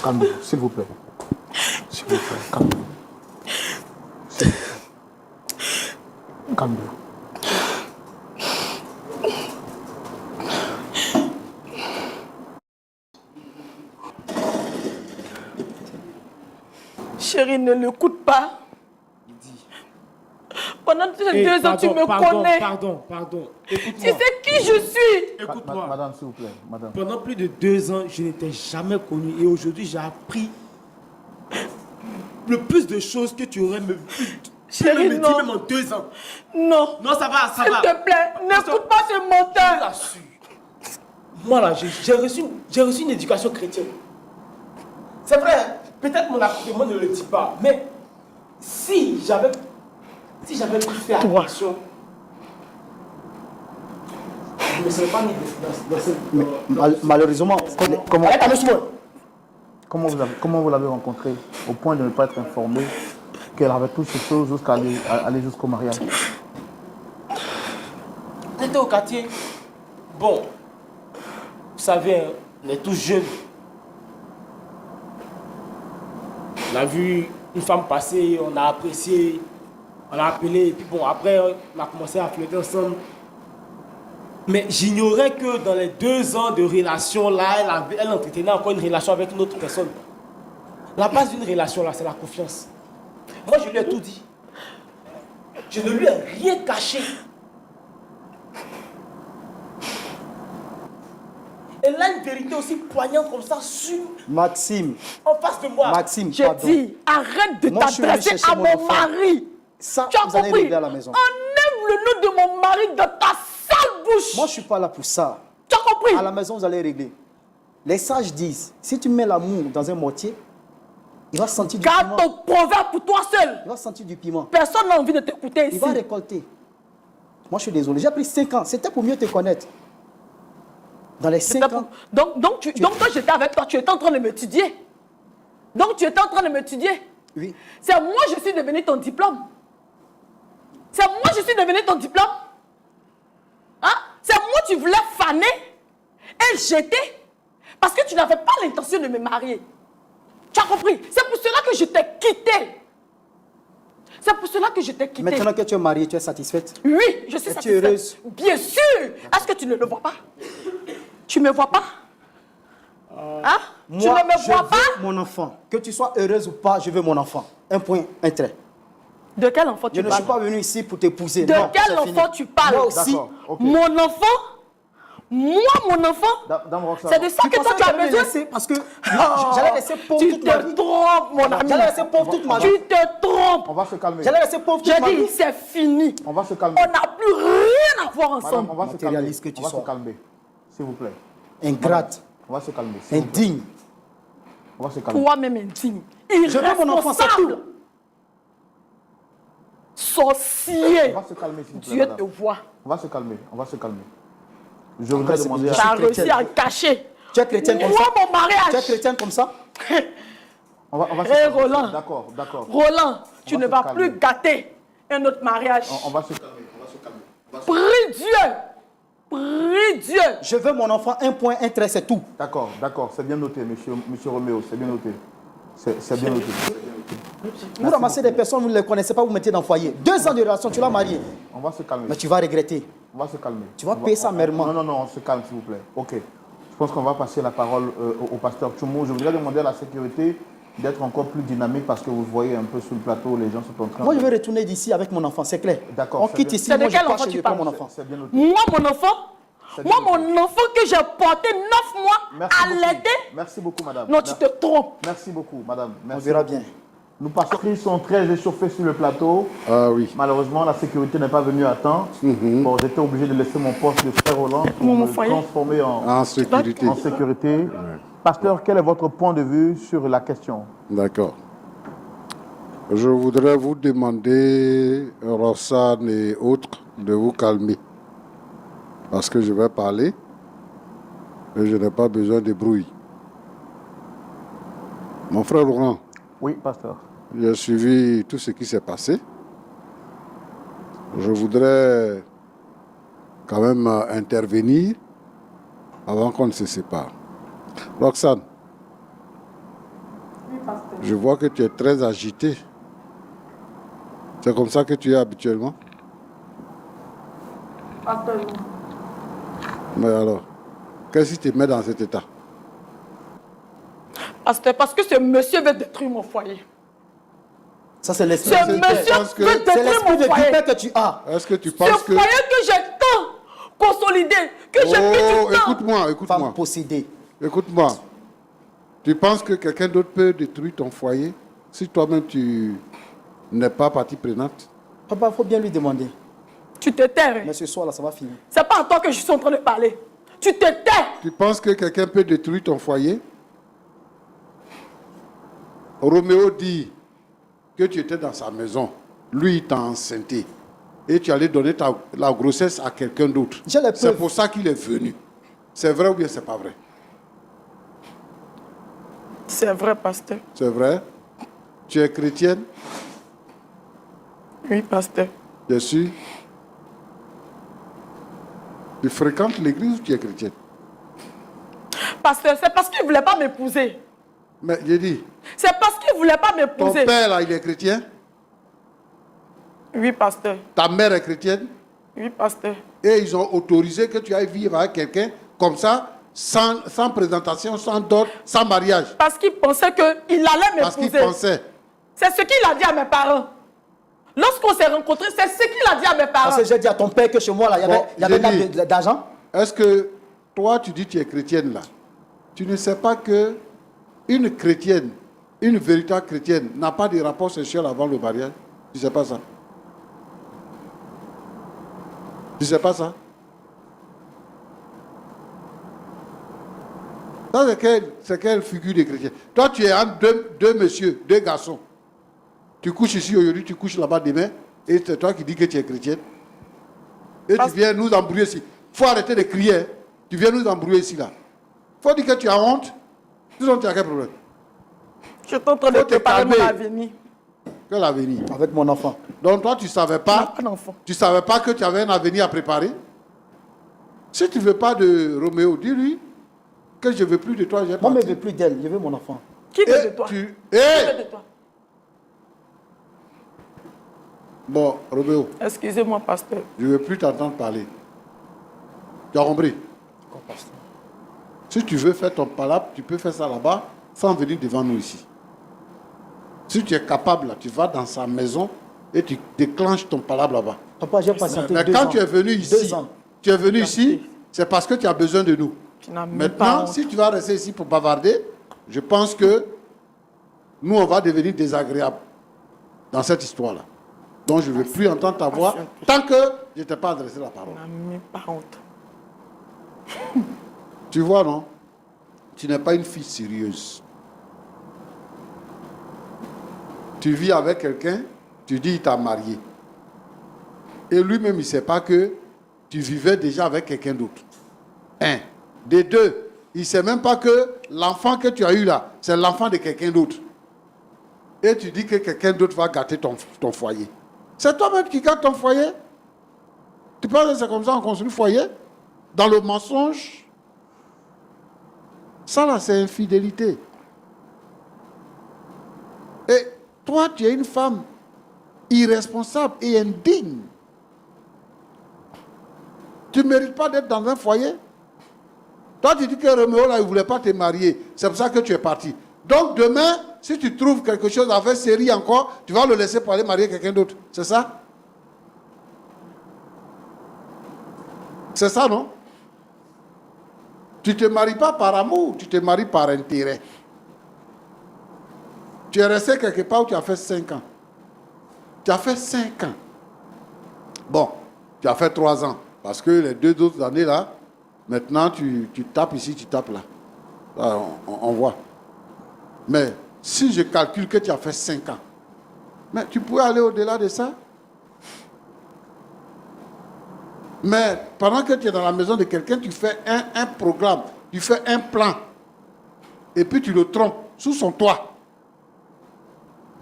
Calmez-vous, s'il vous plaît. S'il vous plaît, calmez-vous. S'il vous plaît. Calmez-vous. Chérie, ne l'écoute pas. Pendant ces 2 ans, tu me connais. Pardon. Tu Écoute-moi. sais qui je suis. Écoute-moi. Madame, s'il vous plaît, madame. Pendant plus de 2 ans, je n'étais jamais connu. Et aujourd'hui, j'ai appris le plus de choses que tu aurais me Chérie, me dit non. même en 2 ans. Non. Non, ça va. S'il te plaît, n'écoute pas ce menteur. T'assure. Moi, là, j'ai reçu une éducation chrétienne. C'est vrai, peut-être mon appartement ne le dit pas, mais si j'avais pu faire attention, je ne me serais pas mis dans cette... malheureusement, comment, Arrête, amuse-moi. Comment vous l'avez rencontrée au point de ne pas être informé qu'elle avait toutes ces choses jusqu'à aller jusqu'au mariage? J'étais au quartier. Bon, vous savez, hein, on est tous jeunes. On a vu une femme passer, on a apprécié, on l'a appelé, et puis bon, après, on a commencé à flirter ensemble. Mais j'ignorais que dans les 2 ans de relation là, elle entretenait encore une relation avec une autre personne. La base d'une relation là, c'est la confiance. Moi, je lui ai tout dit. Je ne lui ai rien caché. Elle a une vérité aussi poignante comme ça, Maxime, en face de moi. Maxime, J'ai pardon. dit, arrête de Moi, je suis venu t'adresser chercher à mon mon enfant. mari. Ça, Tu as vous allez compris? régler à la maison. Enlève le nom de mon mari de ta sale bouche. Moi, je ne suis pas là pour ça. Tu as compris? À la maison, vous allez régler. Les sages disent, si tu mets l'amour dans un mortier, il va sentir du Garde piment. ton proverbe pour toi seul. Il va sentir du piment. Personne n'a envie de t'écouter Il ici. va récolter. Moi, je suis désolé. J'ai pris 5 ans. C'était pour mieux te connaître. Dans les 5 ans, Donc, quand j'étais avec toi, tu étais en train de m'étudier. Donc, tu étais en train de m'étudier. oui. C'est moi, je suis devenu ton diplôme. C'est moi, je suis devenu ton diplôme. Hein? C'est moi, tu voulais faner et jeter. Parce que tu n'avais pas l'intention de me marier. Tu as compris? C'est pour cela que je t'ai quitté. C'est pour cela que je t'ai quitté. Maintenant que tu es mariée, tu es satisfaite? Oui, je suis Es-tu satisfaite. heureuse? Bien sûr. Est-ce que tu ne le vois pas? Tu ne me vois pas? Hein? Tu Moi, ne me je vois veux pas? mon enfant. Que tu sois heureuse ou pas, je veux mon enfant. Un point, un trait. De quel enfant tu Je ne parles? suis pas venu ici pour t'épouser. De Non, quel c'est enfant fini. tu parles? Moi aussi. D'accord, ok. Mon enfant? Moi, mon enfant? Dame Roxane, C'est de ça que toi pensais tu as j'allais besoin? laisser parce que j'allais laisser pauvre Tu toute ma te vie. trompes, mon ami. J'allais laisser pauvre toute ma vie. Tu te trompes. on va se calmer. J'allais laisser pauvre toute J'ai ma dit, vie. c'est fini. On va se On calmer. n'a plus rien à voir Madame, ensemble. on va se calmer. Matérialiste que tu On va sois. se calmer. S'il vous plaît. Ingrate, On va se calmer. s'il vous plaît. indigne. On va se calmer. Toi-même indigne. Je veux mon enfant, c'est tout. Irresponsable. Sorcier. On va se calmer, s'il vous plaît. Dieu te madame. voit. On va se calmer. On va se calmer. Je voudrais c'est demander bien. Tu à... as réussi à cacher. Tu es chrétienne comme Moi, ça? mon mariage. Tu es chrétienne comme ça? On va se Hé, calmer. Roland. D'accord, d'accord. Roland, tu va ne se vas calmer. plus gâter un autre mariage. On va se calmer. On va se calmer. On va se- Prie Dieu. Prie Dieu. Je veux mon enfant, un point, un trait, c'est tout. D'accord, d'accord. C'est bien noté, monsieur Roméo. C'est bien noté. C'est bien noté. Vous ramassez des personnes, vous ne les connaissez pas, vous mettez dans le foyer. 2 ans de relation, tu l'as marié. On va se calmer. Mais tu vas regretter. On va se calmer. Tu vas On payer ça amèrement. Non, on se calme, s'il vous plaît. Ok. Je pense qu'on va passer la parole au pasteur Tchoumo. Je voudrais demander à la sécurité d'être encore plus dynamique parce que vous voyez un peu sur le plateau, les gens sont en train Moi, de... je veux retourner d'ici avec mon enfant, c'est clair. D'accord, On c'est quitte bien. ici, C'est de moi je quel pars enfant chez tu je prends parles? mon enfant. C'est bien noté. Moi, mon enfant. C'est Moi, bien mon enfant que j'ai porté 9 mois Merci à beaucoup. l'aider. Merci beaucoup, madame. Non, tu te trompes. Merci beaucoup, madame. On Merci verra beaucoup. bien. Nos pasteurs sont très échauffés sur le plateau. Ah oui. Malheureusement, la sécurité n'est pas venue à temps. Bon, j'étais obligé de laisser mon poste de frère Roland pour Mon me foyer. transformer En sécurité. en sécurité. Pasteur, quel est votre point de vue sur la question? D'accord. Je voudrais vous demander, Roxane et autres, de vous calmer. Parce que je vais parler et je n'ai pas besoin de bruit. Mon frère Laurent, Oui, pasteur. j'ai suivi tout ce qui s'est passé. Je voudrais quand même intervenir avant qu'on ne se sépare. Roxane, je vois que tu es très agitée. C'est comme ça que tu es habituellement? Mais alors, qu'est-ce qui te met dans cet état? Pasteur, parce que ce monsieur veut détruire mon foyer. Ça, c'est l'esprit. Ce je monsieur pense que veut C'est détruire l'esprit mon de foyer. vipère que tu as. Est-ce que tu Ce penses que... foyer que j'ai tant consolidé, que j'ai mis Oh, du temps. écoute-moi, Femme écoute-moi. possédée. Écoute-moi. Tu penses que quelqu'un d'autre peut détruire ton foyer si toi-même tu n'es pas partie prenante? Papa, il faut bien lui demander. Tu te tais. Mais ce soir, là, ça va finir. C'est pas à toi que je suis en train de parler. Tu te tais. Tu penses que quelqu'un peut détruire ton foyer? Roméo dit que tu étais dans sa maison. Lui, il t'a enceinté. Et tu allais donner la grossesse à quelqu'un d'autre. J'ai les C'est preuves. pour ça qu'il est venu. C'est vrai ou bien c'est pas vrai? C'est vrai, pasteur. C'est vrai? Tu es chrétienne? Oui, pasteur. Bien sûr. Tu fréquentes l'église ou tu es chrétienne? Pasteur, c'est parce qu'il ne voulait pas m'épouser. Mais j'ai dit, C'est parce qu'il ne voulait pas ton m'épouser. père là, il est chrétien? Oui, pasteur. Ta mère est chrétienne? Oui, pasteur. Et ils ont autorisé que tu ailles vivre avec quelqu'un comme ça, sans présentation, sans dot, sans mariage. Parce qu'il pensait qu'il allait Parce qu'il m'épouser. pensait. C'est ce qu'il a dit à mes parents. Lorsqu'on s'est rencontrés, c'est ce qu'il a dit à mes parents. Parce que j'ai dit à ton père que chez moi, là, il y avait j'ai de d'argent. Est-ce que toi, tu dis que tu es chrétienne là? Tu ne sais pas que une chrétienne, une véritable chrétienne, n'a pas de rapport sexuel avant le mariage? Tu ne sais pas ça? Tu ne sais pas ça? Ça, c'est quelle figure de chrétien? Toi, tu es entre deux messieurs, deux garçons. Tu couches ici aujourd'hui, tu couches là-bas demain, et c'est toi qui dis que tu es chrétienne. Et tu viens nous embrouiller ici. Il faut arrêter de crier. Hein. Tu viens nous embrouiller ici, là. Il faut dire que tu as honte. Sinon, tu as quel problème? Je suis en train de te parler de mon avenir. Quel avenir? Avec mon enfant. Donc toi, tu ne savais pas, tu savais pas que tu avais un avenir à préparer? Si tu ne veux pas de Roméo, dis-lui que je ne veux plus de toi. Moi, je ne veux plus d'elle, je veux mon enfant. Qui veut de toi? Qui veut de toi? Bon, Roméo. Excusez-moi, pasteur. Je ne veux plus t'entendre parler. Tu as compris? Si tu veux faire ton palabre, tu peux faire ça là-bas sans venir devant nous ici. Si tu es capable, là, tu vas dans sa maison et tu déclenches ton palabre là-bas. Papa, j'ai patienté Mais 2 quand ans. tu es venu ici, c'est parce que tu as besoin de nous. Maintenant, si tu vas rester ici pour bavarder, je pense que nous, on va devenir désagréables dans cette histoire-là. Donc, je ne veux plus entendre ta voix tant que je ne t'ai pas adressé la parole. Pas honte. Tu vois, non? Tu n'es pas une fille sérieuse. Tu vis avec quelqu'un, tu dis qu'il t'a marié. Et lui-même, il ne sait pas que tu vivais déjà avec quelqu'un d'autre. Un. Des deux, il ne sait même pas que l'enfant que tu as eu là, c'est l'enfant de quelqu'un d'autre. Et tu dis que quelqu'un d'autre va gâter ton foyer. C'est toi-même qui gâtes ton foyer. Tu penses que c'est comme ça qu'on construit le foyer? Dans le mensonge? Ça là, c'est infidélité. Et toi, tu es une femme irresponsable et indigne. Tu ne mérites pas d'être dans un foyer. Toi, tu dis que Roméo, là, il ne voulait pas te marier. C'est pour ça que tu es parti. Donc, demain, si tu trouves quelque chose à faire série encore, tu vas le laisser pour aller marier quelqu'un d'autre. C'est ça? C'est ça, non? Tu ne te maries pas par amour, tu te maries par intérêt. Tu es resté quelque part où tu as fait 5 ans. Tu as fait 5 ans. Bon, tu as fait 3 ans. Parce que les 2 autres années là, maintenant tu tapes ici, tu tapes là. Là on voit. Mais si je calcule que tu as fait 5 ans, mais tu pourrais aller au-delà de ça. Mais pendant que tu es dans la maison de quelqu'un, tu fais un programme, tu fais un plan. Et puis tu le trompes sous son toit.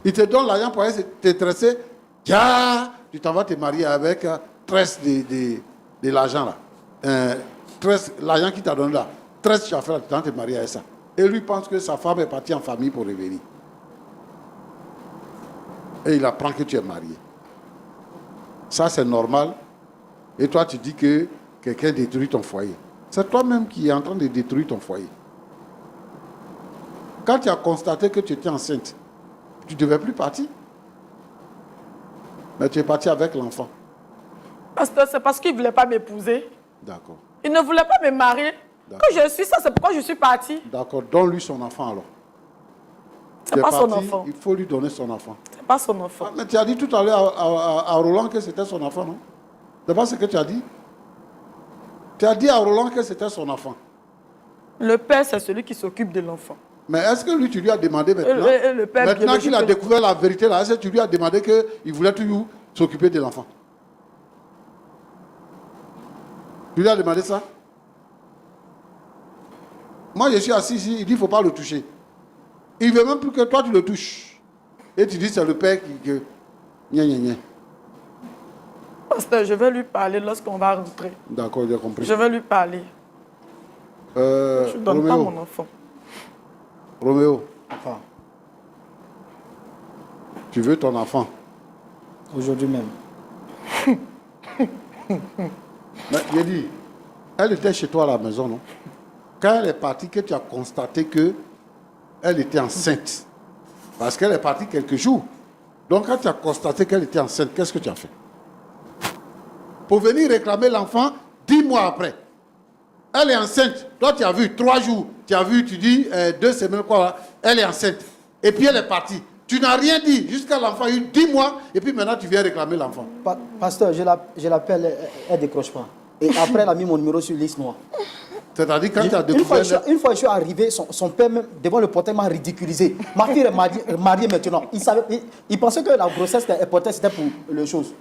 Il te donne l'argent pour aller te tresser. Tu t'en vas te marier avec tresse de l'argent là. L'argent qu'il t'a donné là. Tresse, tu vas faire, tu vas te marier avec ça. Et lui pense que sa femme est partie en famille pour revenir. Et il apprend que tu es marié. Ça, c'est normal. Et toi, tu dis que quelqu'un détruit ton foyer. C'est toi-même qui es en train de détruire ton foyer. Quand tu as constaté que tu étais enceinte, tu ne devais plus partir. Mais tu es parti avec l'enfant. Pasteur, c'est parce qu'il ne voulait pas m'épouser. D'accord. Il ne voulait pas me marier. Que je suis ça, c'est pourquoi je suis partie. D'accord, donne-lui son enfant alors. C'est pas son enfant. Il faut lui donner son enfant. C'est pas son enfant. Mais tu as dit tout à l'heure à Roland que c'était son enfant, non? C'est pas ce que tu as dit? Tu as dit à Roland que c'était son enfant. Le père, c'est celui qui s'occupe de l'enfant. Mais est-ce que lui, tu lui as demandé maintenant? Le père maintenant qu'il a découvert la vérité là, est-ce que tu lui as demandé qu'il voulait toujours s'occuper de l'enfant? Tu lui as demandé ça? Moi, je suis assis ici, il dit qu'il ne faut pas le toucher. Il ne veut même plus que toi, tu le touches. Et tu dis c'est le père qui... Gna, gna, gna. Pasteur, je vais lui parler lorsqu'on va rentrer. D'accord, j'ai compris. Je vais lui parler. Je ne donne pas mon enfant. Roméo. Papa. Tu veux ton enfant? Aujourd'hui même. Mais j'ai dit, elle était chez toi à la maison, non? Quand elle est partie, que tu as constaté qu'elle était enceinte. Parce qu'elle est partie quelques jours. Donc quand tu as constaté qu'elle était enceinte, qu'est-ce que tu as fait? Pour venir réclamer l'enfant 10 mois après. Elle est enceinte. Toi, tu as vu 3 jours. Tu as vu, tu dis 2 semaines, quoi. Elle est enceinte. Et puis elle est partie. Tu n'as rien dit jusqu'à l'enfant. Il y a eu 10 mois. Et puis maintenant, tu viens réclamer l'enfant. Pasteur, je l'appelle, elle ne décroche pas. Et après, elle a mis mon numéro sur liste noire. C'est-à-dire, quand tu as découvert... Une fois, je suis arrivé, son père, même, devant le portail, m'a ridiculisé. Ma fille est mariée maintenant. Il pensait que la grossesse qu'elle portait, c'était pour le chose.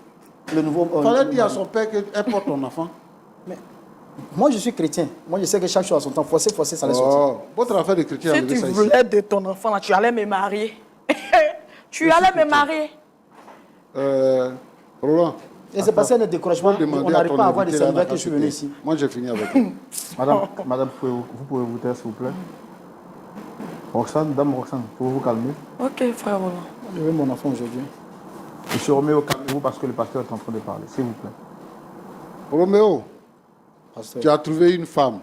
Le nouveau... Il fallait dire à son père qu'elle porte ton enfant. Mais, moi, je suis chrétien. Moi, je sais que chaque chose a son temps. Forcer, ça allait sortir. Votre affaire de chrétien... Si tu voulais de ton enfant, là, tu allais me marier. Tu allais me marier. Roland... Et c'est passé un découragement. On n'arrive pas à avoir des serviteurs que je suis venu ici. Moi, j'ai fini avec vous. Madame, vous pouvez vous taire, s'il vous plaît. Roxane, dame Roxane, pouvez vous calmer? Ok, frère Roland. Je veux mon enfant aujourd'hui. Monsieur Roméo, calmez-vous parce que le pasteur est en train de parler, s'il vous plaît. Roméo, Pasteur. tu as trouvé une femme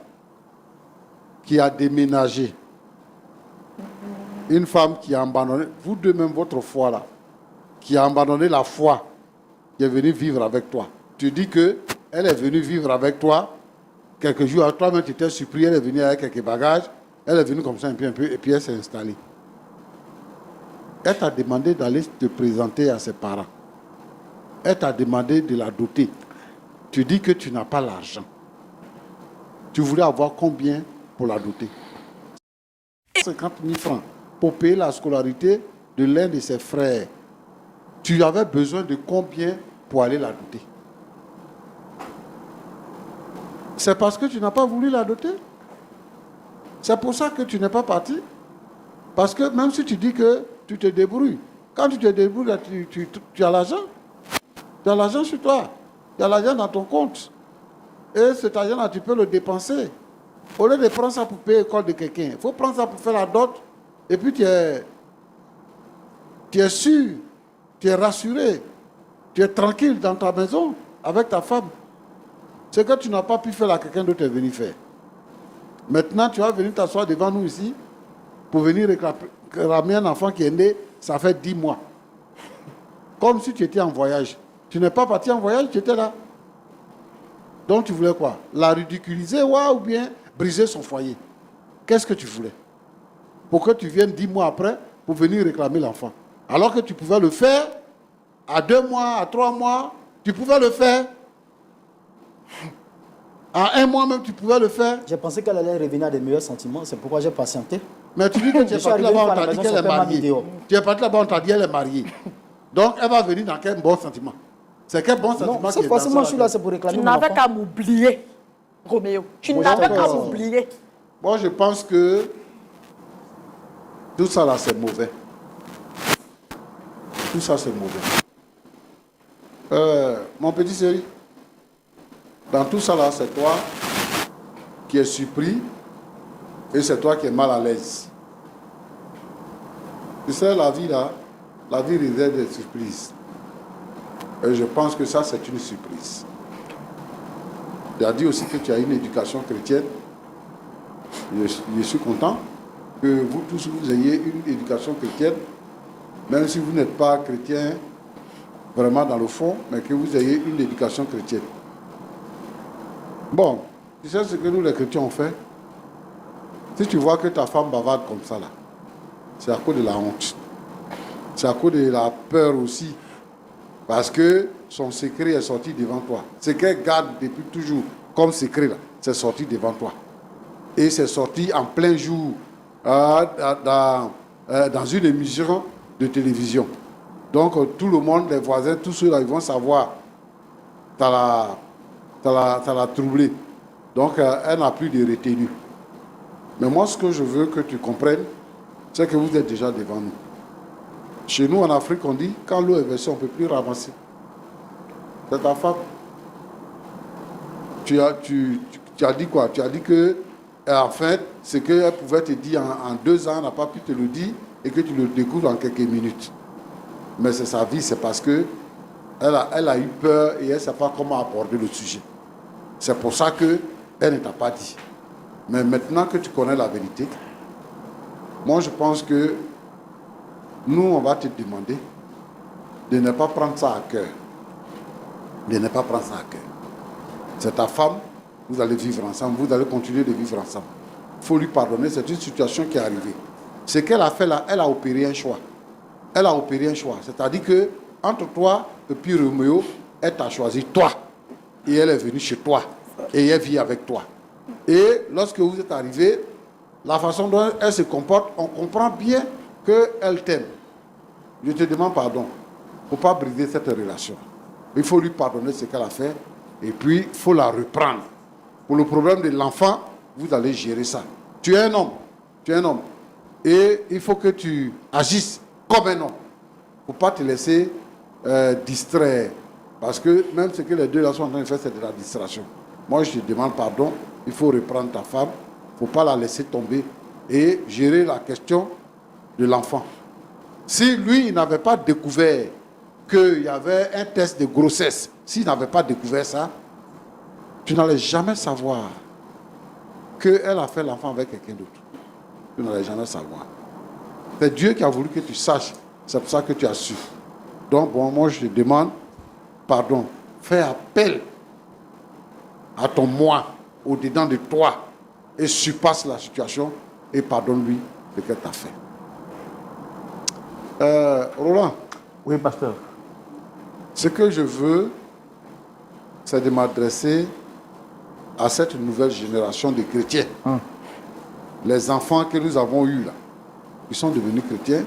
qui a déménagé. Une femme qui a abandonné, vous deux même votre foi là, qui a abandonné la foi, qui est venue vivre avec toi. Tu dis qu'elle est venue vivre avec toi quelques jours, toi-même tu étais surpris, elle est venue avec quelques bagages, elle est venue comme ça un peu, et puis elle s'est installée. Elle t'a demandé d'aller te présenter à ses parents. Elle t'a demandé de la doter. Tu dis que tu n'as pas l'argent. Tu voulais avoir combien pour la doter? 50 000 francs pour payer la scolarité de l'un de ses frères. Tu avais besoin de combien pour aller la doter? C'est parce que tu n'as pas voulu la doter? C'est pour ça que tu n'es pas parti? Parce que même si tu dis que tu te débrouilles, quand tu te débrouilles, tu as l'argent. Tu as l'argent sur toi. Tu as l'argent dans ton compte. Et cet argent-là, tu peux le dépenser. Au lieu de prendre ça pour payer l'école de quelqu'un, il faut prendre ça pour faire la dot. Et puis tu es sûr, tu es rassuré, tu es tranquille dans ta maison avec ta femme. Ce que tu n'as pas pu faire, là, quelqu'un d'autre est venu faire. Maintenant, tu vas venir t'asseoir devant nous ici pour venir réclamer un enfant qui est né, ça fait 10 mois. Comme si tu étais en voyage. Tu n'es pas parti en voyage, tu étais là. Donc tu voulais quoi? La ridiculiser, ouais, ou bien briser son foyer? Qu'est-ce que tu voulais? Pour que tu viennes 10 mois après pour venir réclamer l'enfant. Alors que tu pouvais le faire à 2 mois, à 3 mois, tu pouvais le faire. À 1 mois même, tu pouvais le faire. J'ai pensé qu'elle allait revenir à des meilleurs sentiments, c'est pourquoi j'ai patienté. Mais tu dis que tu es parti là-bas, on t'a dit qu'elle est mariée. Tu es parti là-bas, on t'a dit qu'elle est mariée. Donc elle va venir dans quel bon sentiment? C'est quel bon sentiment non, qui est dans forcément, ça? je suis là, c'est pour réclamer Tu mon enfant. n'avais qu'à m'oublier, Roméo. Tu n'avais qu'à m'oublier. Moi, je pense que tout ça là, c'est mauvais. Tout ça, c'est mauvais. Mon petit chéri, dans tout ça là, c'est toi qui es surpris et c'est toi qui es mal à l'aise. Tu sais, la vie là, la vie réserve des surprises. Et je pense que ça, c'est une surprise. Tu as dit aussi que tu as une éducation chrétienne. Je suis content que vous tous, vous ayez une éducation chrétienne, même si vous n'êtes pas chrétien vraiment dans le fond, mais que vous ayez une éducation chrétienne. Bon, tu sais ce que nous les chrétiens ont fait? Si tu vois que ta femme bavarde comme ça, là, c'est à cause de la honte. C'est à cause de la peur aussi. Parce que son secret est sorti devant toi. Ce qu'elle garde depuis toujours comme secret, là, c'est sorti devant toi. Et c'est sorti en plein jour dans une émission de télévision. Donc tout le monde, les voisins, tous ceux-là, ils vont savoir. Ça l'a troublé. Donc elle n'a plus de retenue. Mais moi, ce que je veux que tu comprennes, c'est que vous êtes déjà devant nous. Chez nous, en Afrique, on dit, quand l'eau est versée, on ne peut plus ramasser. C'est ta femme. Tu as dit quoi? Tu as dit que, en fait, ce qu'elle pouvait te dire en 2 ans, elle n'a pas pu te le dire et que tu le découvres en quelques minutes. Mais c'est sa vie, c'est parce que elle a eu peur et elle ne sait pas comment aborder le sujet. C'est pour ça qu'elle ne t'a pas dit. Mais maintenant que tu connais la vérité, moi je pense que nous, on va te demander de ne pas prendre ça à cœur. De ne pas prendre ça à cœur. C'est ta femme, vous allez vivre ensemble, vous allez continuer de vivre ensemble. Il faut lui pardonner, c'est une situation qui est arrivée. Ce qu'elle a fait là, elle a opéré un choix. Elle a opéré un choix. C'est-à-dire que entre toi et puis Roméo, elle t'a choisi toi. Et elle est venue chez toi. Et elle vit avec toi. Et lorsque vous êtes arrivés, la façon dont elle se comporte, on comprend bien qu'elle t'aime. Je te demande pardon. Il ne faut pas briser cette relation. Il faut lui pardonner ce qu'elle a fait. Et puis, il faut la reprendre. Pour le problème de l'enfant, vous allez gérer ça. Tu es un homme. Tu es un homme. Et il faut que tu agisses comme un homme. Il ne faut pas te laisser distraire. Parce que même ce que les deux là sont en train de faire, c'est de la distraction. Moi, je te demande pardon. Il faut reprendre ta femme. Il ne faut pas la laisser tomber. Et gérer la question de l'enfant. Si lui, il n'avait pas découvert qu'il y avait un test de grossesse, s'il n'avait pas découvert ça, tu n'allais jamais savoir qu'elle a fait l'enfant avec quelqu'un d'autre. Tu n'allais jamais savoir. C'est Dieu qui a voulu que tu saches. C'est pour ça que tu as su. Donc, bon, moi, je te demande pardon. Fais appel à ton moi, au-dedans de toi, et surpasse la situation et pardonne-lui ce qu'elle t'a fait. Roland. Oui, pasteur. Ce que je veux, c'est de m'adresser à cette nouvelle génération de chrétiens. Les enfants que nous avons eus là, ils sont devenus chrétiens.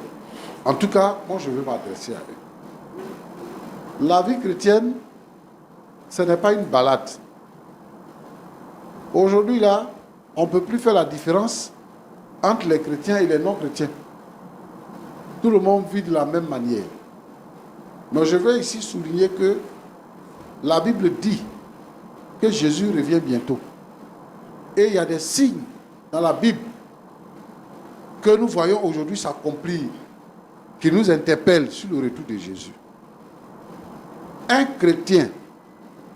En tout cas, moi je veux m'adresser à eux. La vie chrétienne, ce n'est pas une balade. Aujourd'hui là, on ne peut plus faire la différence entre les chrétiens et les non-chrétiens. Tout le monde vit de la même manière. Mais je veux ici souligner que la Bible dit que Jésus revient bientôt. Et il y a des signes dans la Bible que nous voyons aujourd'hui s'accomplir, qui nous interpellent sur le retour de Jésus. Un chrétien,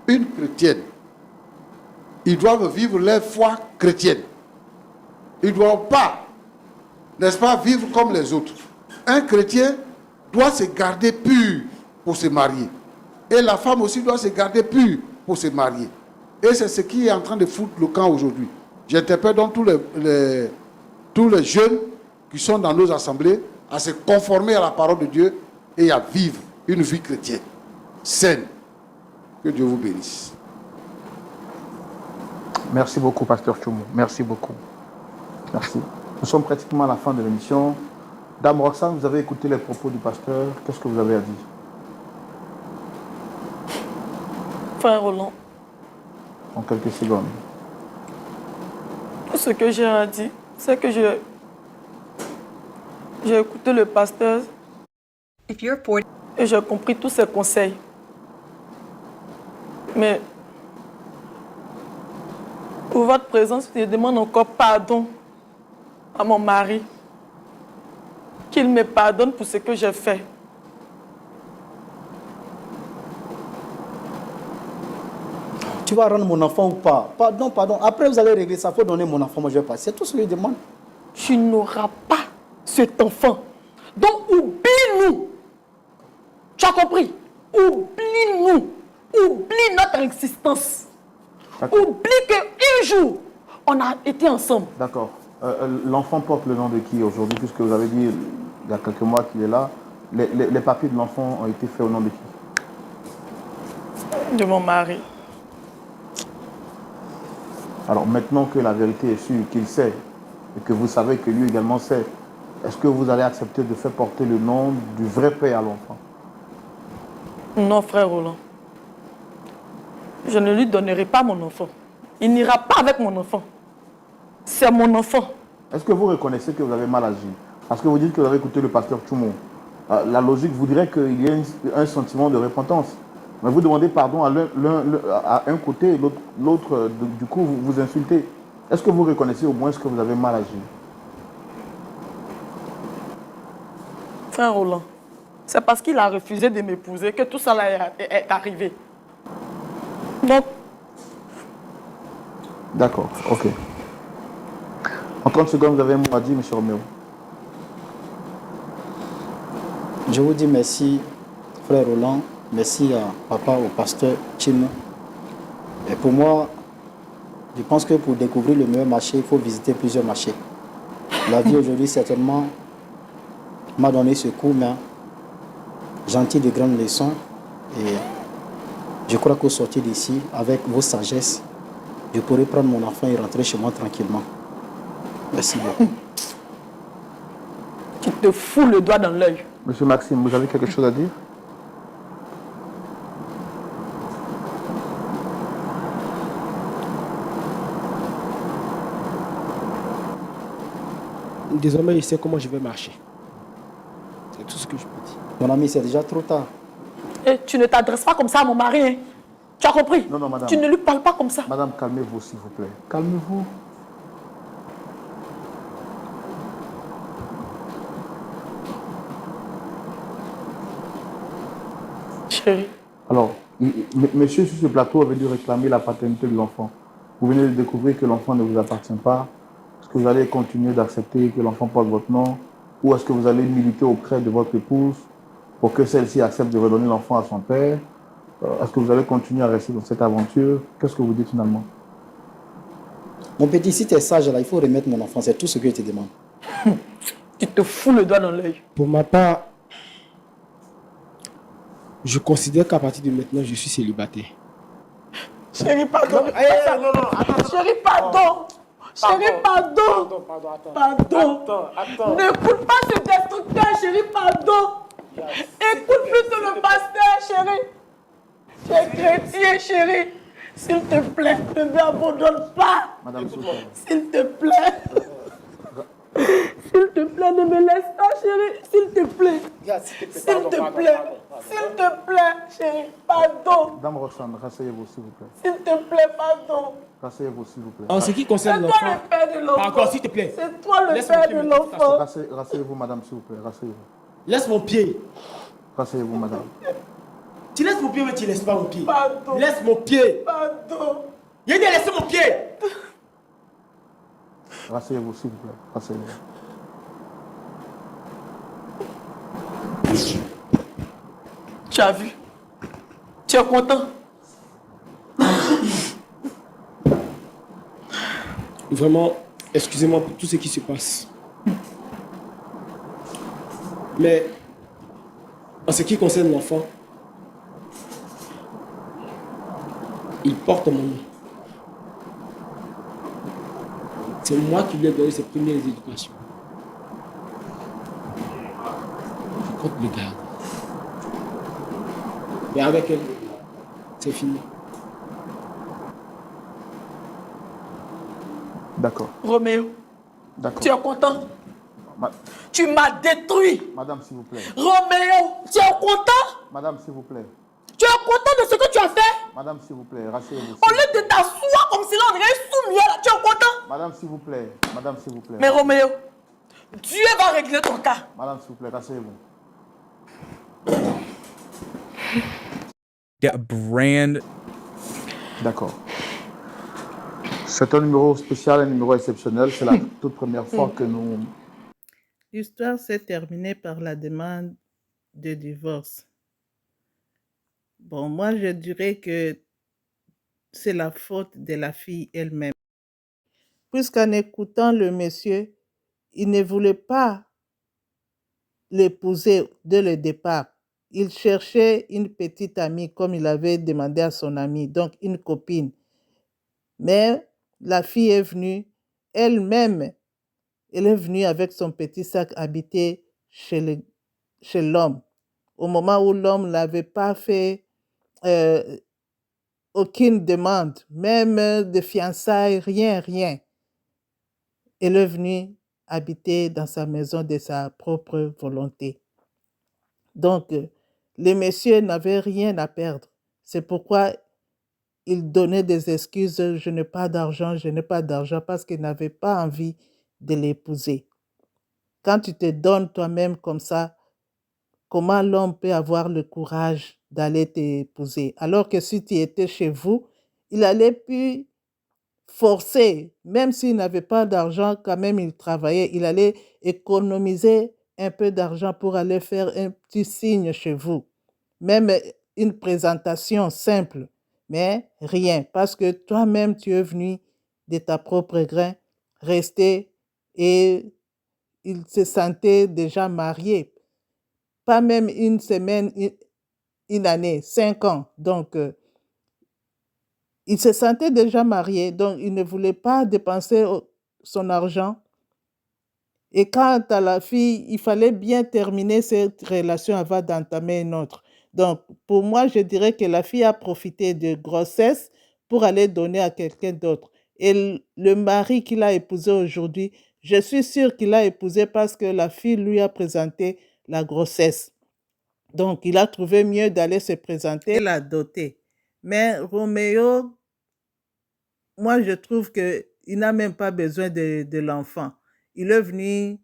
une chrétienne, ils doivent vivre leur foi chrétienne. Ils ne doivent pas, n'est-ce pas, vivre comme les autres. Un chrétien doit se garder pur pour se marier. Et la femme aussi doit se garder pure pour se marier. Et c'est ce qui est en train de foutre le camp aujourd'hui. J'interpelle donc tous les jeunes qui sont dans nos assemblées à se conformer à la parole de Dieu et à vivre une vie chrétienne saine. Que Dieu vous bénisse. Merci beaucoup, pasteur Tchoumou. Merci beaucoup. Merci. Nous sommes pratiquement à la fin de l'émission. Dame Roxane, vous avez écouté les propos du pasteur. Qu'est-ce que vous avez à dire? Frère Roland. En quelques secondes. Tout ce que j'ai à dire, c'est que j'ai écouté le pasteur If you're 40, et j'ai compris tous ses conseils. Mais pour votre présence, je demande encore pardon à mon mari. Qu'il me pardonne pour ce que j'ai fait. Tu vas rendre mon enfant ou pas? Pardon, pardon. Après, vous allez régler ça. Il faut donner mon enfant. Moi, je vais passer. C'est tout ce que je demande. Tu n'auras pas cet enfant. Donc, oublie-nous. Tu as compris? Oublie-nous. Oublie notre existence. Oublie qu'un jour, on a été ensemble. D'accord. L'enfant porte le nom de qui aujourd'hui? Puisque vous avez dit il y a quelques mois qu'il est là. Les papiers de l'enfant ont été faits au nom de qui? De mon mari. Alors maintenant que la vérité est sûre, qu'il sait, et que vous savez que lui également sait, est-ce que vous allez accepter de faire porter le nom du vrai père à l'enfant? Non, frère Roland. Je ne lui donnerai pas mon enfant. Il n'ira pas avec mon enfant. C'est mon enfant. Est-ce que vous reconnaissez que vous avez mal agi? Parce que vous dites que vous avez écouté le pasteur Tchoumou. La logique voudrait qu'il y ait un sentiment de repentance. Mais vous demandez pardon à un côté et l'autre, du coup, vous insultez. Est-ce que vous reconnaissez au moins que vous avez mal agi? Frère Roland, c'est parce qu'il a refusé de m'épouser que tout ça est arrivé. Donc, D'accord, ok. En 30 secondes, vous avez un mot à dire, M. Roméo. Je vous dis merci, frère Roland. Merci à papa, au pasteur Chino. Et pour moi, je pense que pour découvrir le meilleur marché, il faut visiter plusieurs marchés. La vie aujourd'hui, certainement, m'a donné ce cours, mais j'en tire de grandes leçons. Et je crois qu'au sortir d'ici, avec vos sagesses, je pourrai prendre mon enfant et rentrer chez moi tranquillement. Merci beaucoup. Tu te fous le doigt dans l'œil. Monsieur Maxime, vous avez quelque chose à dire? Désormais, je sais comment je vais marcher. C'est tout ce que je peux dire. Mon ami, c'est déjà trop tard. Et tu ne t'adresses pas comme ça à mon mari. Hein. Tu as compris? Non, madame. Tu ne lui parles pas comme ça. Madame, calmez-vous, s'il vous plaît. Calmez-vous. Chérie. Alors, monsieur sur ce plateau avait dû réclamer la paternité de l'enfant. Vous venez de découvrir que l'enfant ne vous appartient pas. Est-ce que vous allez continuer d'accepter que l'enfant porte votre nom? Ou est-ce que vous allez militer auprès de votre épouse pour que celle-ci accepte de redonner l'enfant à son père? Est-ce que vous allez continuer à rester dans cette aventure? Qu'est-ce que vous dites finalement? Mon petit, si tu es sage là, il faut remettre mon enfant. C'est tout ce que je te demande. Tu te fous le doigt dans l'œil. Pour ma part, je considère qu'à partir de maintenant, je suis célibataire. Chérie, pardon. Non, attends. Chérie, pardon. Chérie, pardon. Attends. N'écoute pas ce destructeur, chérie, pardon. Écoute plutôt le pasteur, chérie. Tu es chrétien, chérie. S'il te plaît, ne m'abandonne pas. Madame, s'il vous plaît. S'il te plaît. S'il te plaît, ne me laisse pas, chérie. S'il te plaît. S'il te plaît. S'il te plaît, chérie. Pardon. Dame Roxane, rasseyez-vous, s'il vous plaît. S'il te plaît, pardon. Rasseyez-vous, s'il vous plaît. En ce qui concerne C'est toi l'enfant, le père de l'enfant. encore s'il te plaît. C'est toi le Laisse père mon de pied, l'enfant. Rasseyez-vous, madame, s'il vous plaît. Rasseyez-vous. Laisse mon pied. Rasseyez-vous, madame. Tu laisses mon pied ou tu laisses pas mon pied? Pardon. Laisse mon pied. Pardon. Il a dit laisse mon pied. Rasseyez-vous, s'il vous plaît. Rasseyez-vous. Tu as vu? Tu es content? Vraiment, excusez-moi pour tout ce qui se passe. Mais en ce qui concerne l'enfant, il porte mon nom. C'est moi qui lui ai donné ses premières éducations. Je compte le garder. Mais avec elle, c'est fini. D'accord. Roméo, D'accord. tu es content? Ma- Tu m'as détruit. Madame, s'il vous plaît. Roméo, tu es content? Madame, s'il vous plaît. Tu es content de ce que tu as fait? Madame, s'il vous plaît. Rasseyez-vous. Au lieu de t'asseoir comme si là on dirait soumis, là, tu es content? Madame, s'il vous plaît. Madame, s'il vous plaît. Mais Roméo, Dieu va régler ton cas. Madame, s'il vous plaît, rasseyez-vous. Get a brand. D'accord. C'est un numéro spécial, un numéro exceptionnel. C'est la toute première fois que nous... L'histoire s'est terminée par la demande de divorce. Bon, moi, je dirais que c'est la faute de la fille elle-même. Puisqu'en écoutant le monsieur, il ne voulait pas l'épouser dès le départ. Il cherchait une petite amie, comme il avait demandé à son amie, donc une copine. Mais la fille est venue, elle-même, elle est venue avec son petit sac habiter chez l'homme. Au moment où l'homme n'avait pas fait aucune demande, même de fiançailles, rien. Elle est venue habiter dans sa maison de sa propre volonté. Donc, le monsieur n'avait rien à perdre. C'est pourquoi il donnait des excuses. Je n'ai pas d'argent, parce qu'il n'avait pas envie de l'épouser. Quand tu te donnes toi-même comme ça, comment l'homme peut avoir le courage d'aller t'épouser? Alors que si tu étais chez vous, il allait plus forcer, même s'il n'avait pas d'argent, quand même il travaillait, il allait économiser un peu d'argent pour aller faire un petit signe chez vous. Même une présentation simple, mais rien, parce que toi-même, tu es venu de ta propre grain, rester et il se sentait déjà marié. Pas même une semaine, une année, 5 ans. Donc, il se sentait déjà marié, donc il ne voulait pas dépenser son argent. Et quant à la fille, il fallait bien terminer cette relation avant d'entamer une autre. Donc, pour moi, je dirais que la fille a profité de grossesse pour aller donner à quelqu'un d'autre. Et le mari qu'il a épousé aujourd'hui, je suis sûre qu'il l'a épousé parce que la fille lui a présenté la grossesse. Donc, il a trouvé mieux d'aller se présenter et la doter. Mais Roméo, moi, je trouve qu'il n'a même pas besoin de l'enfant. Il est venu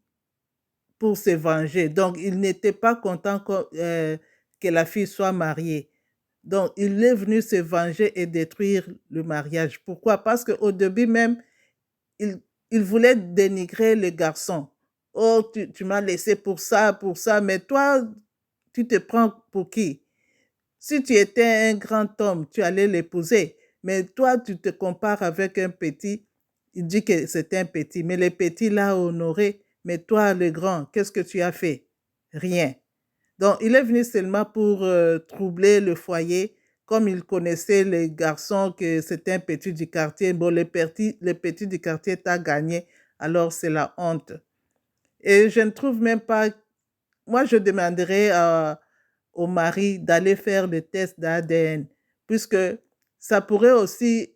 pour se venger. Donc, il n'était pas content que la fille soit mariée. Donc, il est venu se venger et détruire le mariage. Pourquoi? Parce qu'au début même, il, il voulait dénigrer le garçon. Oh, tu m'as laissé pour ça, mais toi, tu te prends pour qui? Si tu étais un grand homme, tu allais l'épouser. Mais toi, tu te compares avec un petit. Il dit que c'est un petit, mais le petit l'a honoré. Mais toi, le grand, qu'est-ce que tu as fait? Rien. Donc, il est venu seulement pour troubler le foyer. Comme il connaissait les garçons, que c'était un petit du quartier. Bon, le petit du quartier t'a gagné, alors c'est la honte. Et je ne trouve même pas. Moi, je demanderais au mari d'aller faire le test d'ADN, puisque ça pourrait aussi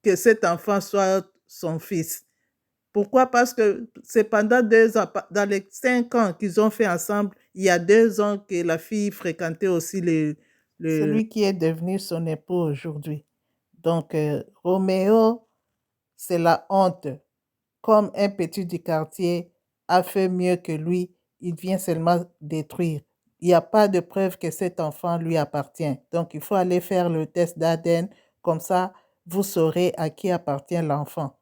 que cet enfant soit son fils. Pourquoi? Parce que c'est pendant 2 ans, dans les 5 ans qu'ils ont fait ensemble, il y a 2 ans que la fille fréquentait aussi celui qui est devenu son époux aujourd'hui. Donc, Roméo, c'est la honte. Comme un petit du quartier a fait mieux que lui, il vient seulement détruire. Il n'y a pas de preuve que cet enfant lui appartient. Donc, il faut aller faire le test d'ADN. Comme ça, vous saurez à qui appartient l'enfant.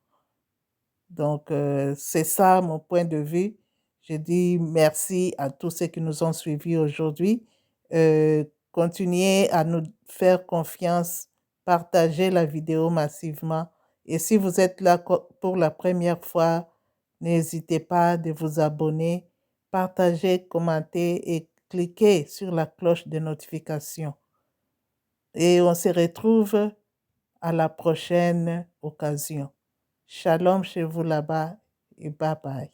Donc, c'est ça mon point de vue. Je dis merci à tous ceux qui nous ont suivis aujourd'hui. Continuez à nous faire confiance, partagez la vidéo massivement. Et si vous êtes là pour la première fois, n'hésitez pas de vous abonner, partager, commenter et cliquer sur la cloche de notification. Et on se retrouve à la prochaine occasion. Shalom chez vous là-bas et bye bye.